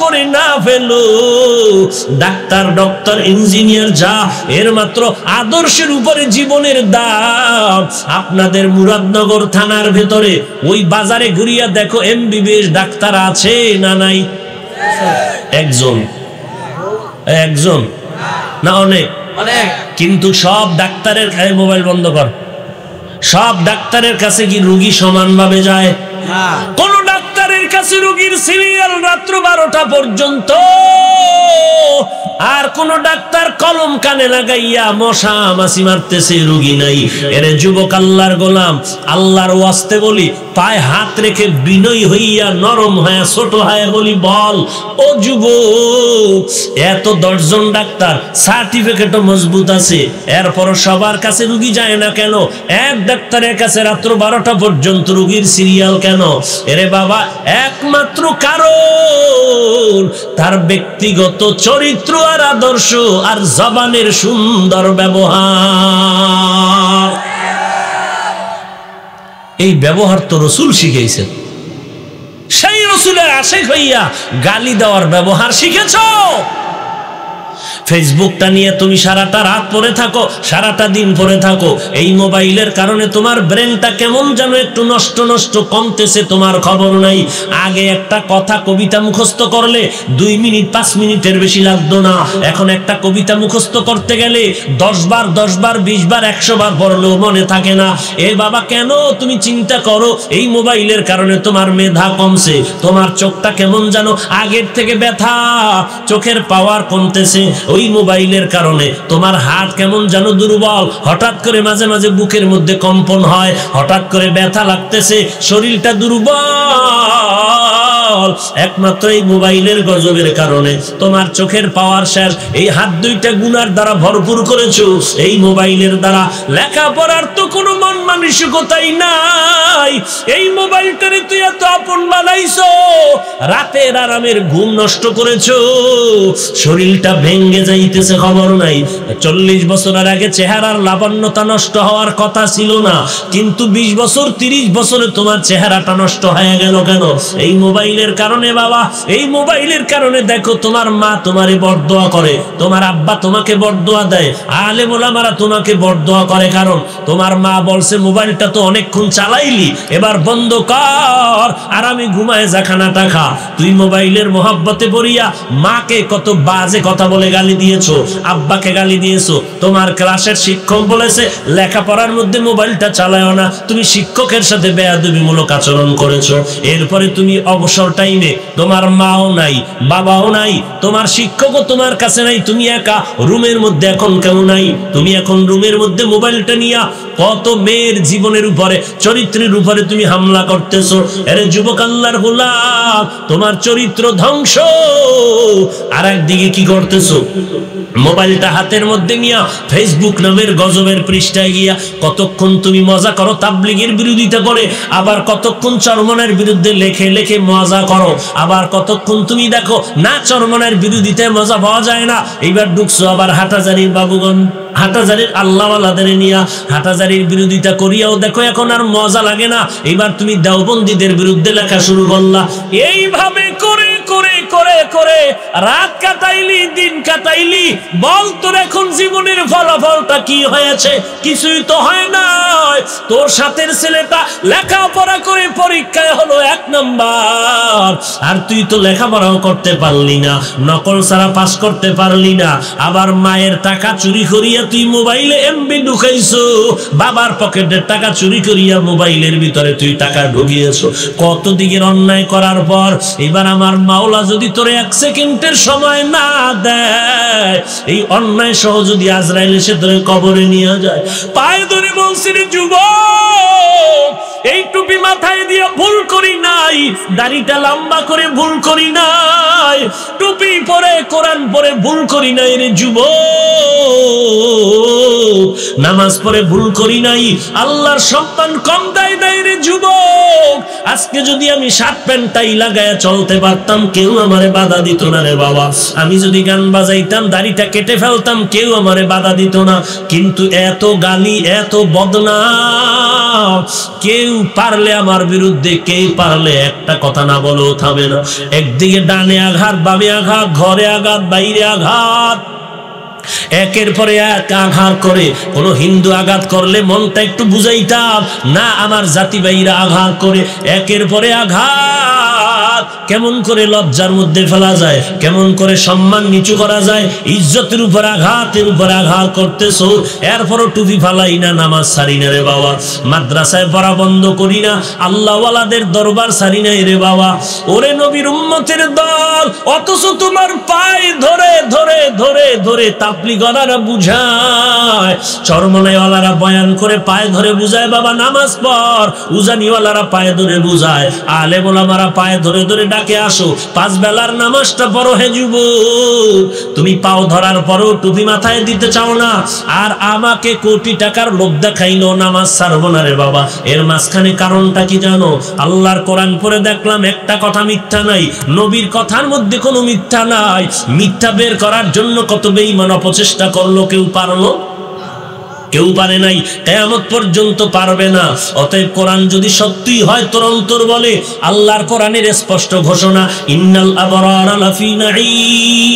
করে না ফেলো। ডাক্তার, ডক্টর, ইঞ্জিনিয়ার যা, এর মাত্র আদর্শের উপরে জীবনের দাম। আপনাদের মুরাদনগর থানার ভেতরে ওই বাজারে ঘুরিয়া দেখো এমবিবিএস ডাক্তার আছে না নাই? একজন, একজন না অনেক? কিন্তু সব ডাক্তারের কাছে মোবাইল বন্ধ কর, সব ডাক্তারের কাছে কি রোগী সমানভাবে যায়? কোন ডাক্তারের কাছে রোগীর সিরিয়াল রাত্র 12টা পর্যন্ত, আর কোন ডাক্তার কলম কানে লাগাইয়া মশা মাছি মারতেছে রোগী নাই। এরে যুবক আল্লাহর গোলাম, আল্লাহর ওয়াস্তে বলি, পায়ে হাত রেখে বিনয়ী হইয়া নরম হয়ে ছোট হয়ে বলি, বল ও যুবক, এত 10 জন ডাক্তার, সার্টিফিকেটও মজবুত আছে, এরপরও সবার কাছে রোগী যায় না কেন? এক ডাক্তারের কাছে রাত্র 12টা পর্যন্ত রোগীর সিরিয়াল কেন? এরে বাবা, একমাত্র কারণ তার ব্যক্তিগত চরিত্র আর আদর্শ আর জবানের সুন্দর ব্যবহার। এই ব্যবহার তো রসুল শিখাইছেন, সেই রসুলের আশিক হইয়া গালি দেওয়ার ব্যবহার শিখেছ। ফেসবুকটা নিয়ে তুমি সারাটা রাত পড়ে থাকো, সারাটা দিন পড়ে থাকো। এই মোবাইলের কারণে তোমার ব্রেনটা কেমন যেন একটু নষ্ট নষ্ট কমতেছে, তোমার খবর নাই। আগে একটা কথা কবিতা মুখস্থ করলে 2 মিনিট 5 মিনিটের বেশি লাগতো না। এখন একটা কবিতা মুখস্থ করতে গেলে 10 বার 20 বার 100 বার পড়লেও মনে থাকে না। এ বাবা, কেন? তুমি চিন্তা করো, এই মোবাইলের কারণে তোমার মেধা কমছে, তোমার চোখটা কেমন যেন আগের থেকে ব্যথা, চোখের পাওয়ার কমতেছে। ওই মোবাইলের কারণে তোমার হাত কেমন যেন দুর্বল, হঠাৎ করে মাঝে মাঝে বুকের মধ্যে কম্পন হয়, হঠাৎ করে ব্যথা লাগতেছে, শরীরটা দুর্বল। একমাত্র এই মোবাইলের গজবের কারণে তোমার চোখের পাওয়ার শেষ। এই হাত দুইটা গুনার দ্বারা ভরপুর করেছো, এই মোবাইলের দ্বারা। লেখাপড়ার তো কোনো মন মানসিকতাই নাই। এই মোবাইলটারে তুই এত আপন বানাইছো, রাতের আরামের ঘুম নষ্ট করেছো, শরীরটা ভেঙ্গে যাইতেছে খবর নাই। 40 বছরের আগে চেহারার লাবণ্যতা নষ্ট হওয়ার কথা ছিল না, কিন্তু 20 বছর 30 বছরে তোমার চেহারাটা নষ্ট হয়ে গেল কেন? এই মোবাইলের কারণে বাবা। এই মোবাইলের কারণে দেখো তোমার মা তোমারে বরদোয়া করে, তোমার আব্বা তোমাকে বরদোয়া দেয়, আলেম ওলামারা তোমাকে বরদোয়া করে, কারণ তোমার মা বলছে মোবাইলটা তো অনেকক্ষণ চালাইলি, এবার বন্ধ কর, আর আমি ঘুমায় যা, খানাটা খা। তুই মোবাইলের মোহাব্বতে পড়িয়া মাকে কত বাজে কথা বলে গালি দিয়েছো, আব্বাকে গালি দিয়েছো। তোমার ক্লাসের শিক্ষক বলেছে লেখাপড়ার মধ্যে মোবাইলটা চালায়ও না, তুমি শিক্ষকের সাথে বেয়াদবিমূলক আচরণ করেছো। এরপরে তুমি অবসর টাইমে তোমার মাও নাই, বাবাও নাই, তোমার শিক্ষকও তোমার কাছে নাই, তুমি একা রুমের মধ্যে এখন কেউ নাই, তুমি এখন রুমের মধ্যে মোবাইলটা নিয়া কত মেয়ের জীবনের উপরে, চরিত্রের উপরে তুমি হামলা করতেছো। আরে যুবক আল্লাহর গোলাম, তোমার চরিত্র ধ্বংস। আর একদিকে কি করতেছো? মোবাইলটা হাতের মধ্যে নিয়া ফেসবুক নামের গজবের পৃষ্ঠায় গিয়া কতক্ষণ তুমি মজা করো, তাবলীগের বিরোধিতা করে, আবার কতক্ষণ চরমনের বিরুদ্ধে লেখে লেখে মজা করো, আবার কতক্ষণ তুমি দেখো না চরমনের বিরোধিতায় মজা পাওয়া যায় না, এইবার ঢুকছো আবার হাটাজারির বাবুগণ, হাটাজারির আল্লাহওয়ালাদের নিয়া হাটাজারির বিরোধিতা করিয়াও দেখো এখন আর মজা লাগে না, এইবার তুমি দেওবন্দীদের বিরুদ্ধে লেখা শুরু করলা। এইভাবে করে করে করে করে রাত কাটাইলি, দিন কাটাইলি, বল তোর এখন জীবনের ফলাফলটা কি হয়েছে? কিছুই তো হয় না। তোর সাথের ছেলেটা লেখাপড়া করে পরীক্ষায় হলো 1 নাম্বার, আর তুই তো লেখাপড়াও করতে পারলি না, নকল ছাড়া পাস করতে পারলি না, আবার মায়ের টাকা চুরি করিয়া তুই মোবাইলে এমবি ঢুকাইছো, বাবার পকেটের টাকা চুরি করিয়া মোবাইলের ভিতরে তুই টাকা ঢুকিয়েছো। কত দিকের অন্যায় করার পর এবার আমার মাওলা যদি তোরে 1 সেকেন্ডের সময় না দেয়, এই অন্যায় সহ যদি আজরাইল এসে তোরে কবরে নিয়ে যায়, পায়ে ধরে বলছি রে যুবক, এই টুপি মাথায় দিয়ে ভুল করি নাই, দাড়িটা লম্বা করে ভুল করি নাই, টুপি পরে কোরআন পরে ভুল করি নাই রে যুবক, নামাজ পড়ে ভুল করি নাই, আল্লাহর সন্তান কম দেয় নাই রে যুবক। আজকে যদি আমি শার্ট প্যান্ট টাই লাগায়া চলতে পারতাম, কেউ আমারে বাধা দিত না রে বাবা। আমি যদি গান বাজাইতাম, দাড়িটা কেটে ফেলতাম, কেউ আমারে বাধা দিত না। কিন্তু এত গালি, এত বদনাম, কেউ পারলে আমার বিরুদ্ধে, কেউ পারলে একটা কথা না বলেও থামে না। একদিকে ডানে আঘাত, বামে আঘাত, ঘরে আঘাত, বাইরে আঘাত, একের পরে এক আঘাত করে। কোন হিন্দু আঘাত করলে মনটা একটু বুঝাইতাম না, আমার জাতি ভাইরা আঘাত করে, একের পরে আঘাত। কেমন করে লজ্জার মধ্যে ফেলা যায়, কেমন করে সম্মান নিচু করা যায়, ইজ্জতের উপর আঘাতের উপর আঘাত করতেছো, এরপরও টুপি ফালাই না, নামাজ ছাড়ি না রে বাবা, মাদ্রাসায় পড়া বন্ধ করি না, আল্লাহওয়ালাদের দরবার ছাড়ি নাই রে বাবা। ওরে নবীর উম্মতের দল, অথচ তোমার পায়ে ধরে ধরে ধরে ধরে তাবলীগওয়ালারা বুঝায়, চরমনাইওয়ালারা বয়ান করে পায়ে ধরে বুঝায় বাবা নামাজ পড়, উজানিওয়ালারা পায়ে ধরে বুঝায়, আলেম ওলামারা পায়ে ধরে ধরে ডাকে আসো 5 বেলার নামাজটা পড়ো হে যুবক। তুমি পাও ধরার পরেও টুপি মাথায় দিতে চাও না, আর আমাকে কোটি টাকার লোভ দেখাইলো নামাজ ছাড়বো না রে বাবা। এর মাঝখানে কারণটা কি জানো? আল্লাহর কোরআন পড়ে দেখলাম একটা কথা মিথ্যা নাই, নবীর কথার মধ্যে কোনো মিথ্যা নাই। মিথ্যা বের করার জন্য কত বেঈমান অপচেষ্টা করলো, কেউ পারলো? কেউ পারে নাই, কিয়ামত পর্যন্ত পারবে না। অতএব কোরআন যদি সত্যি হয়, তোর অন্তর বলে, আল্লাহর কোরআনের স্পষ্ট ঘোষণা, ইন্নাল আবরারা লাফি নাঈম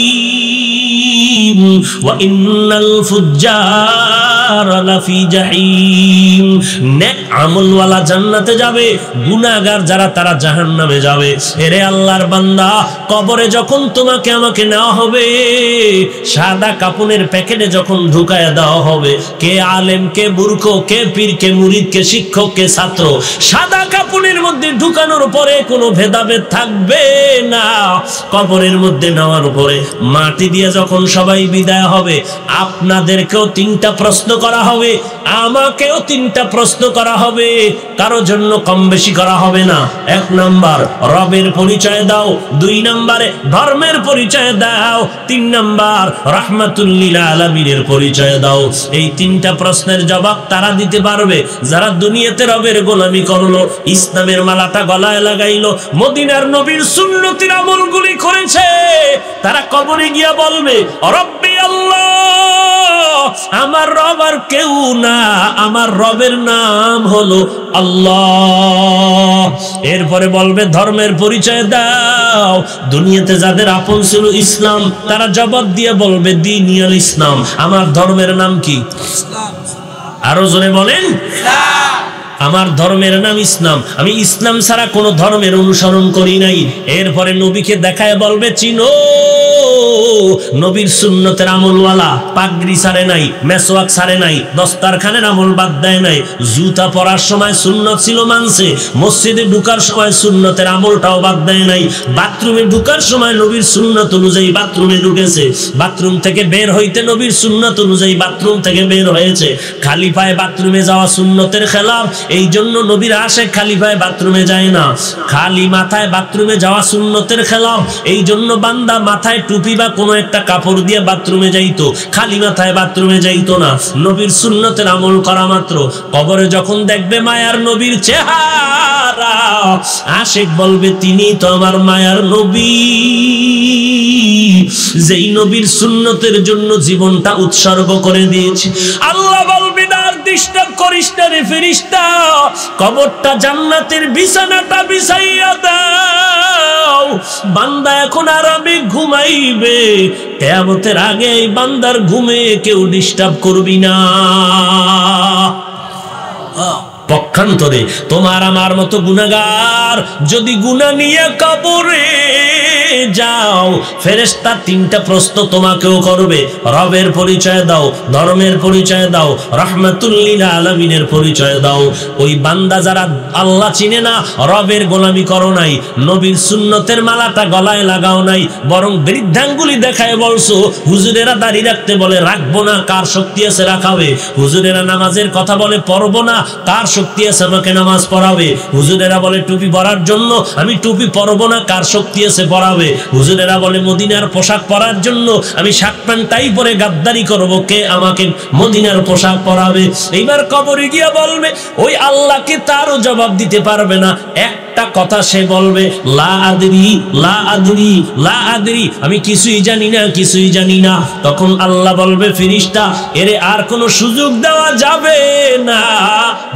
ওয়া ইন্নাল ফুজ্জারা লাফি জাহিম। নেক আমলওয়ালা জান্নাতে যাবে, গুনাহগার যারা তারা জাহান্নামে যাবে। এরে আল্লাহর বান্দা, কবরে যখন তোমাকে আমাকে নেওয়া হবে, সাদা কাপনের প্যাকেটে যখন ঢুকায়া দেওয়া হবে, কে আলেম, কে মূর্খ, কে পীর, কে মুরিদ, কে শিক্ষক, কে ছাত্র, সাদা কাপনের মধ্যে ঢুকানোর পরে কোনো ভেদাভেদ থাকবে না। কবরের মধ্যে নেওয়ার পরে মাটি দিয়ে যখন সবাই বিদায় হবে, আপনাদেরকেও 3টা প্রশ্ন করা হবে, আমাকেও 3টা প্রশ্ন করা হবে, কারো জন্য কম বেশি করা হবে না। 1 নাম্বার রবের পরিচয় দাও, 2 নম্বরে ধর্মের পরিচয় দাও, 3 নাম্বার রাহমাতুল লিল আলামিনের পরিচয় দাও। এই 3টা প্রশ্নের জবাব তারা দিতে পারবে যারা দুনিয়াতে রবের গোলামি করলো, ইসলামের মালাটা গলায় লাগাইলো, মদিনার নবীর সুন্নতের আমলগুলি করেছে। তারা কবরে গিয়া বলবে, রব্বি আল্লাহ, আমার রব আর কেউ না, আমার রবের নাম হলো আল্লাহ। এরপরে বলবে, ধর্মের পরিচয় দাও। দুনিয়াতে যাদের আপন ছিল ইসলাম, তারা জবাব দিয়ে বলবে, দ্বীনুল ইসলাম, আমার ধর্মের নাম কি? আরো জোরে বলেন, আমার ধর্মের নাম ইসলাম, আমি ইসলাম ছাড়া কোনো ধর্মের অনুসরণ করি নাই। এরপরে নবীকে দেখায় বলবে, চিনো নবীর সুন্নতের আমলওয়ালা পাগড়ি ছাড়ে নাই, মেসওয়াক ছাড়ে নাই, দস্তারখানের আমল বাদ দেয় নাই, জুতা পরার সময় সুন্নত ছিল মানছে, মসজিদে ঢুকার সময় সুন্নতের আমলটাও বাদ দেয় নাই, বাথরুমে ঢুকার সময় নবীর সুন্নত অনুযায়ী বাথরুমে ঢুকেছে, বাথরুম থেকে বের হইতে নবীর সুন্নত অনুযায়ী বাথরুম থেকে বের হয়েছে। খালি পায়ে বাথরুমে যাওয়া সুন্নতের খেলাফ, এই জন্য নবীর আশিক খালি পায়ে বাথরুমে যায় না। খালি মাথায় বাথরুমে যাওয়া সুন্নতের খেলাফ, এই জন্য বান্দা মাথায় টুপি বা কোনো একটা কাপড় দিয়ে বাথরুমে যাইতো, খালি মাথায় বাথরুমে যাইতো না। নবীর সুন্নতের আমল করা মাত্র কবরে যখন দেখবে মায়ার নবীর চেহারা, আশিক বলবে তিনি তো আমার মায়ার নবী, যেই নবীর সুন্নতের জন্য জীবনটা উৎসর্গ করে দিয়েছে। আল্লাহ বলবে আর ডিস্টার্ব করিস না রে ফেরেশতা, কবরটা জান্নাতের বিছানাটা বিছাইয়া দাও, বান্দা এখন আরামে ঘুমাইবে, কিয়ামতের আগে এই বান্দার ঘুমে কেউ ডিস্টার্ব করবি না। পক্ষান্তরে তোমার আমার মতো গুনাহগার যদি গুনাহ নিয়ে কবরে যাও, ফেরেশতা তিনটা প্রশ্ন তোমাকেও করবে। রবের পরিচয় দাও, ধর্মের পরিচয় দাও, রাহমাতুল লিল আলামিনের পরিচয় দাও। ওই বান্দা যারা আল্লাহ চিনে না, রবের গোলামি করো নাই, নবীর সুন্নতের মালাটা গলায় লাগাও নাই, বরং বৃদ্ধাঙ্গুলি দেখায় বলছো হুজুরেরা দাড়ি রাখতে বলে রাখবো না, কার শক্তি আছে রাখাবে? হুজুরেরা নামাজের কথা বলে পড়বো না, কার শক্তি আছে আমাকে নামাজ পড়াবে? হুজুরেরা বলে টুপি পরার জন্য, আমি টুপি পরবো না, কার শক্তি আছে পরাবে? হুজুরেরা বলে মদিনার পোশাক পরার জন্য, আমি শার্ট প্যান্ট টাই পরে গাদ্দারি করবো, কে আমাকে মদিনার পোশাক পরাবে? এইবার কবরে গিয়া বলবে ওই আল্লাহকে তারও জবাব দিতে পারবে না, একটা কথা সে বলবে লা আদরি লা আদরি লা আদরি, আমি কিছুই জানি না, কিছুই জানি না। তখন আল্লাহ বলবে ফেরেশতা এরে আর কোনো সুযোগ দেওয়া যাবে না,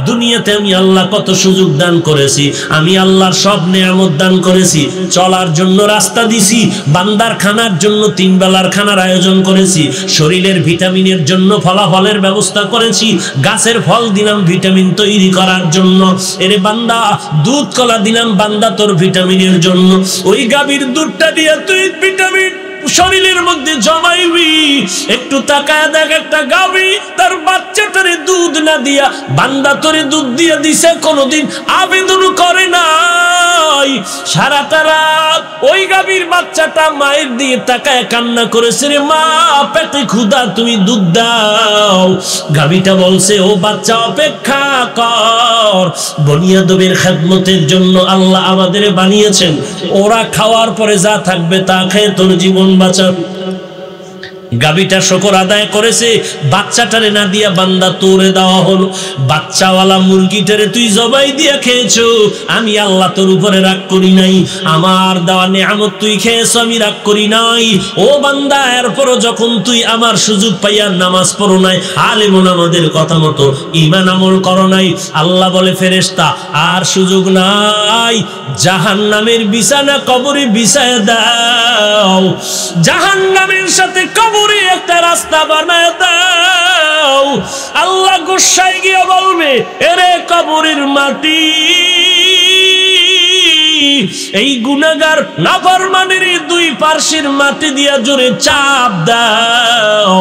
দুনিয়াতে আমি আল্লাহ কত সুযোগ দান করেছি, আমি আল্লাহর সব নেয়ামত দান করেছি, চলার জন্য রাস্তা দিছি, বান্দার খানার জন্য 3 বেলার খানার আয়োজন করেছি, শরীরের ভিটামিনের জন্য ফলাফলের ব্যবস্থা করেছি, গাছের ফল দিলাম ভিটামিন তৈরি করার জন্য, এরে বান্দা দুধ কলা দিলাম বান্দা তোর ভিটামিনের জন্য, ওই গাভীর দুধটা দিয়ে তুই ভিটামিন শরীরের মধ্যে জমাইবি। একটু তাকায় দেখ, একটা গাভী তার বাচ্চাটারে দুধ না দিয়া বান্দা তোরে দুধ দিয়ে দিছে, কোনোদিন আবেদন করে নাই, সারাটা রাত ওই গাভীর বাচ্চাটা মায়ের দিয়ে তাকায় কান্না করেছে, রে মা পেটে ক্ষুধা তুমি দুধ দাও। গাভীটা বলছে ও বাচ্চা অপেক্ষা কর, বনিয়াদমের খেদমতের জন্য আল্লাহ আমাদের বানিয়েছেন, ওরা খাওয়ার পরে যা থাকবে তা খেয়ে তোর জীবন বাঁচান। গাভীটা শুকর আদায় করেছে, বাচ্চাটারে না দিয়া বান্দা তোরে দেওয়া হলো, বাচ্চাওয়ালা মুরগিটারে তুই জবাই দিয়া খেয়েছো, আমি আল্লাহ তোর উপরে রাগ করি নাই, আমার দেওয়া নেয়ামত তুই খেয়েছো, আমি রাগ করি নাই। ও বান্দা এরপরও যখন তুই আমার সুযোগ পাইয়া নামাজ পড়ো নাই, আলেমুন আমাদের কথা মতো ঈমান আমল করো নাই, আল্লাহ বলে ফেরেশতা আর সুযোগ নাই, জাহান্নামের বিছানা কবরে বিছায় দাও, জাহান্নামের সাথে কবরে একটা রাস্তা বানায় দাও। আল্লাহ গুসায় গিয়ে বলবে এরে কবরের মাটি, এই গুনাহগার নাফরমানের 2 পার্শ্বের মাটি দিয়া জোরে চাপ দাও,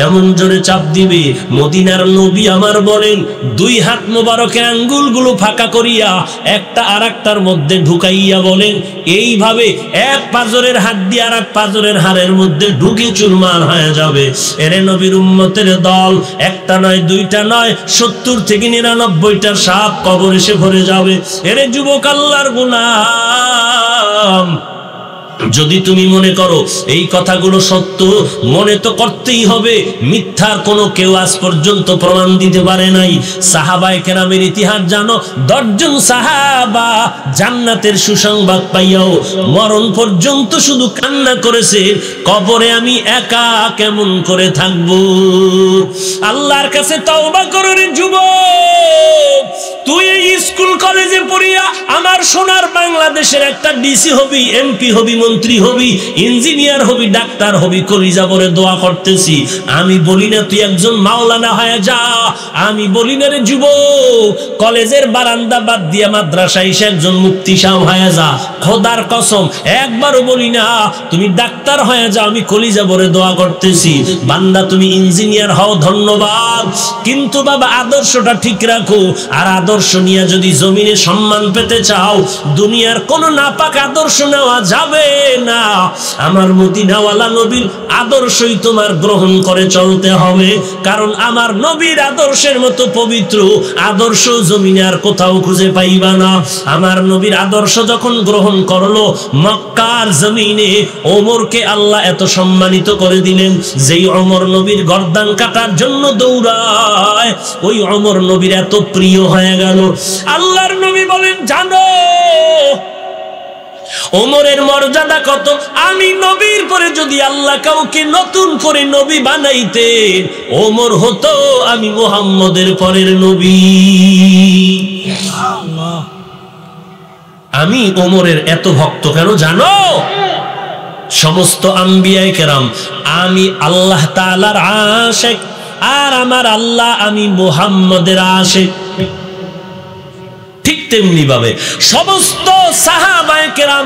এমন জোরে চাপ দিবে মদিনার নবী আমার বলেন 2 হাত মোবারকের আঙ্গুলগুলো ফাঁকা করিয়া একটা আরেকটার মধ্যে ঢুকাইয়া বলেন এইভাবে এক পাজরের হাত দিয়ে আর এক পাজরের হাড়ের মধ্যে ঢুকে চুরমার হয়ে যাবে। এরে নবীর উম্মতের দল, একটা নয়, 2টা নয়, 70 থেকে 99টা সাপ কবর এসে ভরে যাবে। এরে যুবক আল্লাহর গোলাম, যদি তুমি মনে করো এই কথাগুলো সত্য, মনে তো করতেই হবে, মিথ্যার কোনো কেউ আজ পর্যন্ত প্রমাণ দিতে পারে নাই। সাহাবায়ে কেরামের ইতিহাস জানো, 10 জন সাহাবা জান্নাতের সুসংবাদ পাইয়াও মরণ পর্যন্ত শুধু কান্না করেছে, কবরে আমি একা কেমন করে থাকবো। আল্লাহর কাছে তওবা করো রে যুবক, তুই এই স্কুল কলেজে পড়িয়া আমার সোনার বাংলাদেশের একটা ডিসি হবি, এমপি হবি, মন্ত্রী হবি, ইঞ্জিনিয়ার হবি, ডাক্তার হবি, কলিজা ভরে দোয়া করতেছি। আমি বলি না তুই একজন মাওলানা হয়ে যা, আমি বলি না রে যুবক কলেজের বারান্দা বাদ দিয়া মাদ্রাসায় এসে একজন মুফতি সাহেব হয়ে যা। খোদার কসম একবারও বলি না তুমি ডাক্তার হয়ে যা, আমি কলিজা ভরে দোয়া করতেছি। বান্দা তুমি ইঞ্জিনিয়ার হও, ধন্যবাদ, কিন্তু বাবা আদর্শটা ঠিক রাখো। আর আদর্শ নিয়ে যদি জমিনে সম্মান পেতে চাও, দুনিয়ার কোন নাপাক আদর্শ নেওয়া যাবে না। আমার মদিনাওয়ালা নবীর আদর্শই তোমার গ্রহণ করে চলতে হবে, কারণ আমার নবীর আদর্শের মতো পবিত্র আদর্শ জমিনে আর কোথাও খুঁজে পাইবা না। আমার নবীর আদর্শ যখন গ্রহণ করলো মক্কার জমিনে, ওমরকে আল্লাহ এত সম্মানিত করে দিলেন, যেই ওমর নবীর গর্দান কাটার জন্য দৌড়ায়, ওই ওমর নবীর এত প্রিয় হয়ে গেল। আল্লাহর নবী বলেন, জানো ওমরের মর্যাদা কত? আমি নবীর পরে যদি আল্লাহ কাউকে নতুন করে নবী বানাইতেন, ওমর হতো আমি মুহাম্মদের পরের নবী। আমি ওমরের এত ভক্ত কেন জানো? সমস্ত আম্বিয়ায়ে কেরাম আমি আল্লাহ তাআলার আশিক, আর আমার আল্লাহ আমি মুহাম্মদের আশিক। ঠিক তেমনি ভাবে সমস্ত সাহাবায়ে কেরাম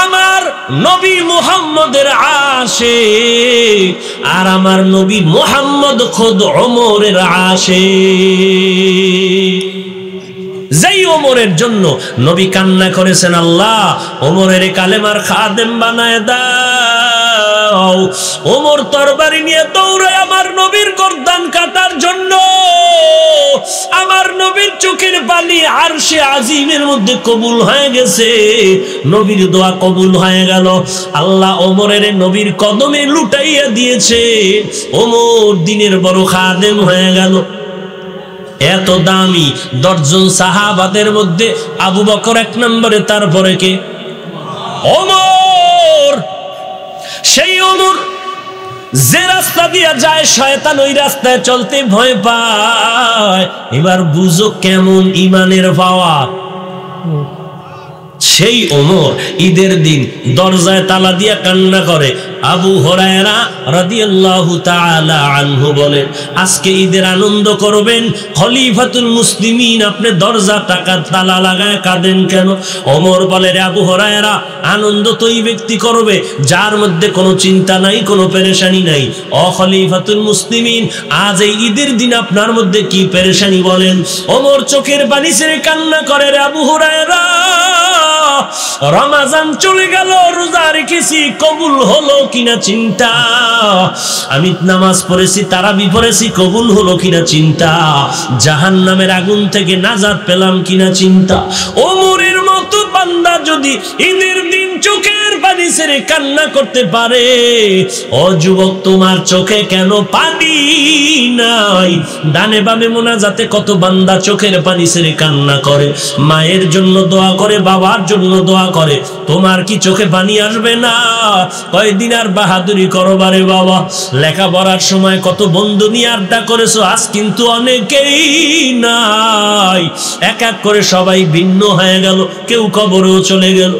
আমার নবী মুহাম্মদের আশিক, আর আমার নবী মুহাম্মদ খোদ ওমরের আশিক। যেই ওমরের জন্য নবী কান্না করেছেন, আল্লাহ ওমরের কালেমার খাদেম বানায় দাও। ওমর তরবারি নিয়ে দৌড়ায় আমার নবীর গর্দান কাটার জন্য। আমার নবীর চোখের পানি আরশে আজিমের মধ্যে কবুল হয়ে গেছে, নবীর দোয়া কবুল হয়ে গেল। আল্লাহ ওমরের নবীর কদমে লুটাইয়া দিয়েছে, ওমর দিনের বড় খাদেম হয়ে গেল। এত দামি 10 জন সাহাবাদের মধ্যে আবু বকর 1 নম্বরে, তারপরে কে? ওমর। সেই ওমর যে রাস্তা দিয়া যায় শয়তান ওই রাস্তায় চলতে ভয় পায়। এবার বুঝো কেমন ইমানের পাওয়ার। সেই ওমর ঈদের দিন দরজায় তালা দিয়া কান্না করে। আবু হুরায়রা রাদিয়াল্লাহু তাআলা আনহু বলেন, আজকে ঈদের আনন্দ করবেন, খলিফাতুল মুসলিমিন, আপনি দরজা তালা লাগায় কাঁদেন কেন? ওমর বলে, রে আবু হুরায়রা, আনন্দ তো ওই ব্যক্তি করবে যার মধ্যে কোনো চিন্তা নাই, কোনো পেরেশানি নাই। ও খলিফাতুল মুসলিমিন, আজ এই ঈদের দিন আপনার মধ্যে কি পেরেশানি বলেন? ওমর চোখের পানি ছেড়ে কান্না করে, রে আবু হুরায়রা, রমজান চলে গেল, রোজা রেখেছি, কবুল হলো কিনা চিন্তা। আমি নামাজ পড়েছি, তারাবি পড়েছি, কবুল হলো কিনা চিন্তা। জাহান্নামের আগুন থেকে নাজাত পেলাম কিনা চিন্তা। ওমরের মতো বান্দা যদি ঈদের দিন চোখের পানি ছেড়ে কান্না করতে পারে, ও যুবক তোমার চোখে কেন পানি নাই? ডানে বামে মোনাজাতে কত বান্দা চোখের পানি ছেড়ে কান্না করে, মায়ের জন্য দোয়া করে, বাবার জন্য দোয়া করে, তোমার কি চোখে পানি আসবে না? কয়দিন আর বাহাদুরি করো বারে বাবা। লেখাপড়ার সময় কত বন্ধু নিয়ে আড্ডা করেছো, আজ কিন্তু অনেকেই নাই। এক এক করে সবাই ভিন্ন হয়ে গেল, কেউ কবরেও চলে গেল।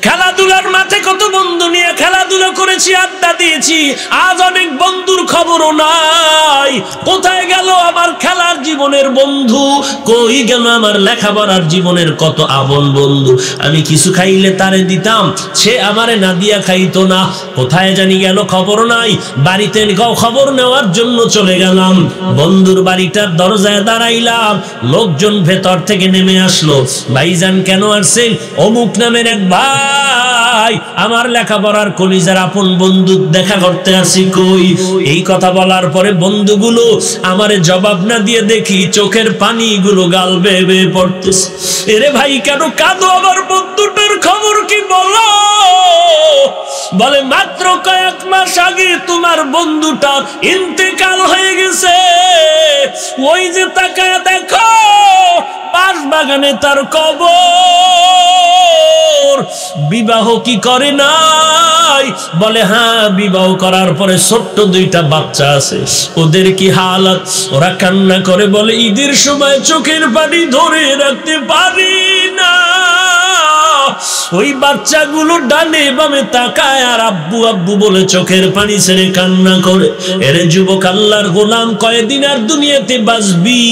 খেলাধুলার মাঠে কত বন্ধু নিয়ে খেলাধুলা করেছি, আড্ডা দিয়েছি, আজ অনেক বন্ধুর খবরও নাই। কোথায় গেল আমার খেলার জীবনের বন্ধু? কই গেল আমার লেখাপড়ার জীবনের কত আপন বন্ধু? আমি কিছু খাইলে তারে দিতাম, সে আমারে না দিয়া খাইতো না। কোথায় জানি গেল, খবর নাই। বাড়িতে খবর নেওয়ার জন্য চলে গেলাম, বন্ধুর বাড়িটার দরজায় দাঁড়াইলাম, লোকজন ভেতর থেকে নেমে আসলো, ভাইজান কেন আসছেন? অমুক নামের এক ভাই, আমার লেখাপড়ার কলিজার আপন বন্ধু, দেখা করতে আসি। কই? এই কথা বলার পরে বন্ধুগুলো আমারে জবাব না দিয়ে দেখি চোখের পানিগুলো গাল বেয়ে বেয়ে পড়তেছে। এরে ভাই কেন কাঁদো? আমার বন্ধুটার খবর কি বলো? বলে মাত্র কয়েক মাস আগে তোমার বন্ধুটা ইন্তেকাল হয়ে গেছে। ওই যে তাকায় দেখো বাঁশ বাগানে তার কবর। বিবাহ কি করে নাই? বলে হ্যাঁ, বিবাহ করার পরে ছোট্ট দুইটা বাচ্চা আছে। ওদের কি হালাত? ওরা কান্না করে বলে ঈদের সময় চোখের পানি ধরে রাখতে পারি না। ওই বাচ্চাগুলো ডানে বামে তাকায় আর আব্বু আব্বু বলে চোখের পানি ছেড়ে কান্না করে। এরে যুবক, আল্লাহর গোলাম, কয়দিন আর দুনিয়াতে বাঁচবি?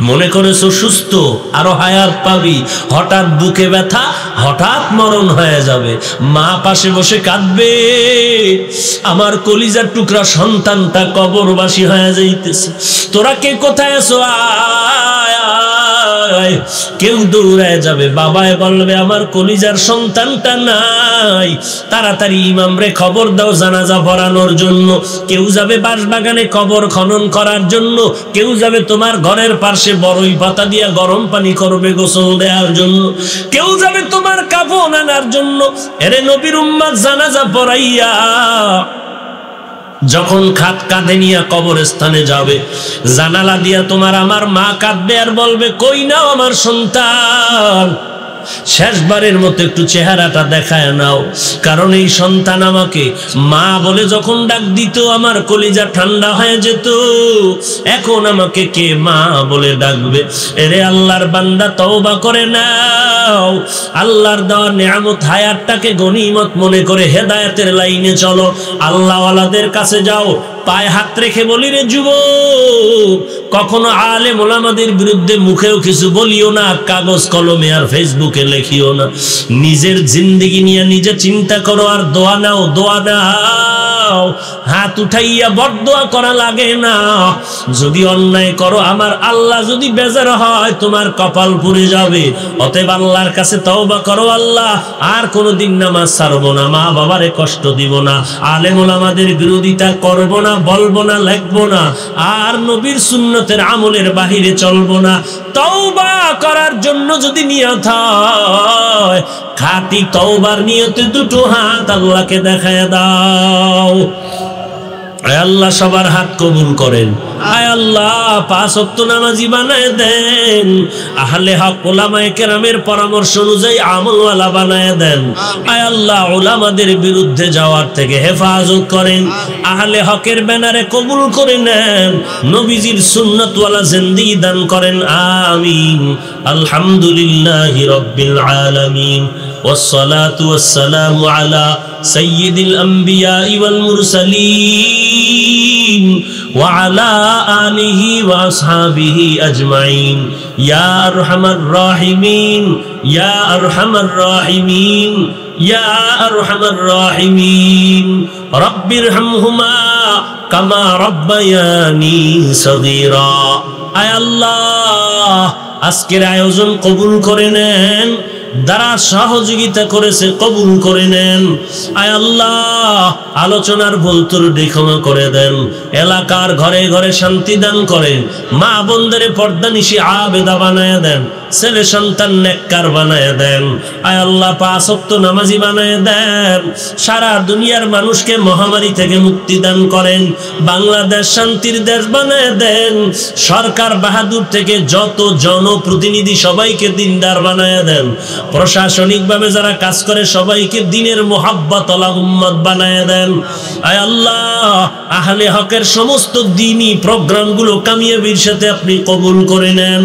মনে করেছো সুস্থ, আরো হায়াত পাবি, হঠাৎ বুকে ব্যথা, হঠাৎ মরণ হয়ে যাবে। মা পাশে বসে কাঁদবে, আমার কলিজার টুকরা সন্তানটা কবরবাসী হয়ে যাইতেছে। তোরা কে কোথায় আছো? কেউ দৌড়ায় যাবে, বাবায় বলবে আমার কলিজার সন্তানটা নাই, তাড়াতাড়ি ইমাম রে খবর দাও জানাজা পড়ানোর জন্য। কেউ যাবে বাঁশবাগানে কবর খনন করার জন্য, কেউ যাবে তোমার ঘরের পাশে বড়ই পাতা দিয়া গরম পানি করবে গোসল দেওয়ার জন্য, কেউ যাবে তোমার কাফন আনার জন্য। এরে নবীর উম্মত, জানাজা পড়াইয়া যখন খাট কাঁধে নিয়ে কবরস্থানে যাবে, জানালা দিয়া তোমার আমার মা কাঁদবে আর বলবে কই নাও আমার সন্তান, শেষবারের মতো একটু চেহারাটা দেখায় নাও। কারণ এই সন্তান আমাকে মা বলে যখন ডাক দিত আমার কলিজা ঠান্ডা হয়ে যেত, এখন আমাকে কে মা বলে ডাকবে? এরে আল্লাহর বান্দা, তওবা করে নাও। আল্লাহর দেওয়া নিয়ামত হায়াতটাকে গনিমত মনে করে হেদায়েতের লাইনে চলো। আল্লাহওয়ালাদের কাছে যাও, পায়ে হাত রেখে বলি, রে যুবক, কখনো আলেম ওলামাদের বিরুদ্ধে মুখেও কিছু বলিও না, কাগজ কলমে আর ফেসবুকে লেখিও না। নিজের জিন্দেগি নিয়ে নিজে চিন্তা করো আর দোয়া নাও। দোয়া নাও, হাত উঠাইয়া বরদোয়া করা লাগে না। যদি অন্যায় করো, আমার আল্লাহ যদি বেজার হয়, তোমার কপাল পুড়ে যাবে। অতএব আল্লাহর কাছে তওবা করো, আল্লাহ আর কোনোদিন নামাজ ছাড়বো না, মা বাবারে কষ্ট দিব না, আলেম ওলামাদের বিরোধিতা করবো না, বলবো না, লিখবো না, আর নবীর সুন্নতের আমলের বাহিরে চলবো না। তওবা করার জন্য যদি নিয়ত হয়, খাঁটি তওবার নিয়তে দুটো হাত আল্লাহকে দেখায় দাও। আয় আল্লাহ সবার হাত কবুল করেন। আয় আল্লাহ 5 ওয়াক্ত নামাজি বানায় দেন। আহলে হক উলামায়ে কেরামের পরামর্শ অনুযায়ী আমলওয়ালা বানায় দেন। আয় আল্লাহ উলামাদের বিরুদ্ধে যাওয়ার থেকে হেফাজত করেন। আহলে হকের ব্যানারে কবুল করে নেন। নবীজির সুন্নাতওয়ালা জিন্দেগি দান করেন। আমিন। আলহামদুলিল্লাহি রাব্বিল আলামিন। والصلاة والسلام على سيد الأنبياء والمرسلين وعلى آله وأصحابه أجمعين يا أرحم الراحمين يا أرحم الراحمين يا أرحم الراحمين رب ارحمهما كما ربياني صغيرا আয় আল্লাহ আজকের আয়োজন কবুল করে নেন। যারা সহযোগিতা করেছে কবুল করে নেন। আয় আল্লাহ আলোচনার ভুল ত্রুটি ক্ষমা করে দেন। এলাকার ঘরে ঘরে শান্তি দান করেন। মা বোনদের পর্দানিশি আবেদা বানায় দেন। ছেলে সন্তান নেককার বানায় দেন। আয় আল্লাহ 5 ওয়াক্ত নামাজি বানায় দেন। সারা দুনিয়ার মানুষকে মহামারী থেকে মুক্তি দান করেন। বাংলাদেশ শান্তির দেশ বানায় দেন। সরকার বাহাদুর থেকে যত জনপ্রতিনিধি সবাইকে দিনদার বানায় দেন। প্রশাসনিকভাবে যারা কাজ করে সবাইকে দিনের মোহাব্বতওয়ালা উম্মত বানায় দেন। আয় আল্লাহ আহলে হকের সমস্ত দ্বীনি প্রোগ্রামগুলো কামিয়াবির সাথে আপনি কবুল করে নেন।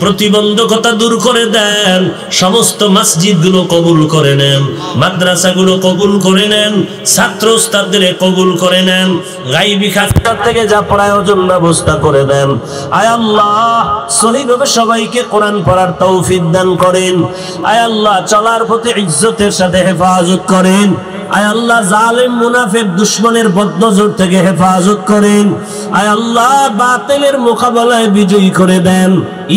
প্রতিবন্ধকতা দূর করে দেন। সমস্ত মসজিদগুলো কবুল করে নেন। মাদ্রাসাগুলো কবুল করে নেন। ছাত্র ওস্তাদদের কবুল করে নেন। গায়বী খাতা থেকে যা প্রয়োজন ব্যবস্থা করে দেন। আয় আল্লাহ সহিভাবে সবাইকে কোরআন পড়ার তৌফিক দান করেন। আয় আল্লাহ চলার পথে ইজ্জতের সাথে হেফাজত করেন। আয় আল্লাহ জালেম মুনাফিক দুশমনের বদনজর থেকে হেফাজত করেন। আয় আল্লাহ বাতিলের মোকাবেলায় বিজয়ী করে দেন,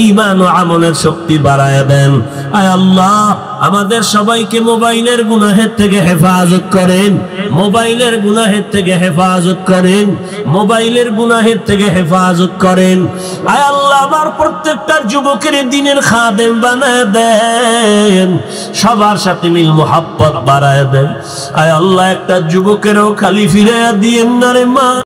ঈমান ও আমলের শক্তি বাড়ায় দেন। আয় আল্লাহ আমাদের সবাইকে মোবাইলের গুনাহের থেকে হেফাজত করেন, মোবাইলের গুনাহের থেকে হেফাজত করেন, মোবাইলের গুনাহের থেকে হেফাজত করেন। আয় আল্লাহ আমার প্রত্যেকটা যুবকের দিনের খাদেম বানায় দেন, সবার সাথে মিল মোহাব্বত বাড়ায় দেন। আয় আল্লাহ একটা যুবকেরও খালি ফিরাইয়া দিয়েন না রে মা।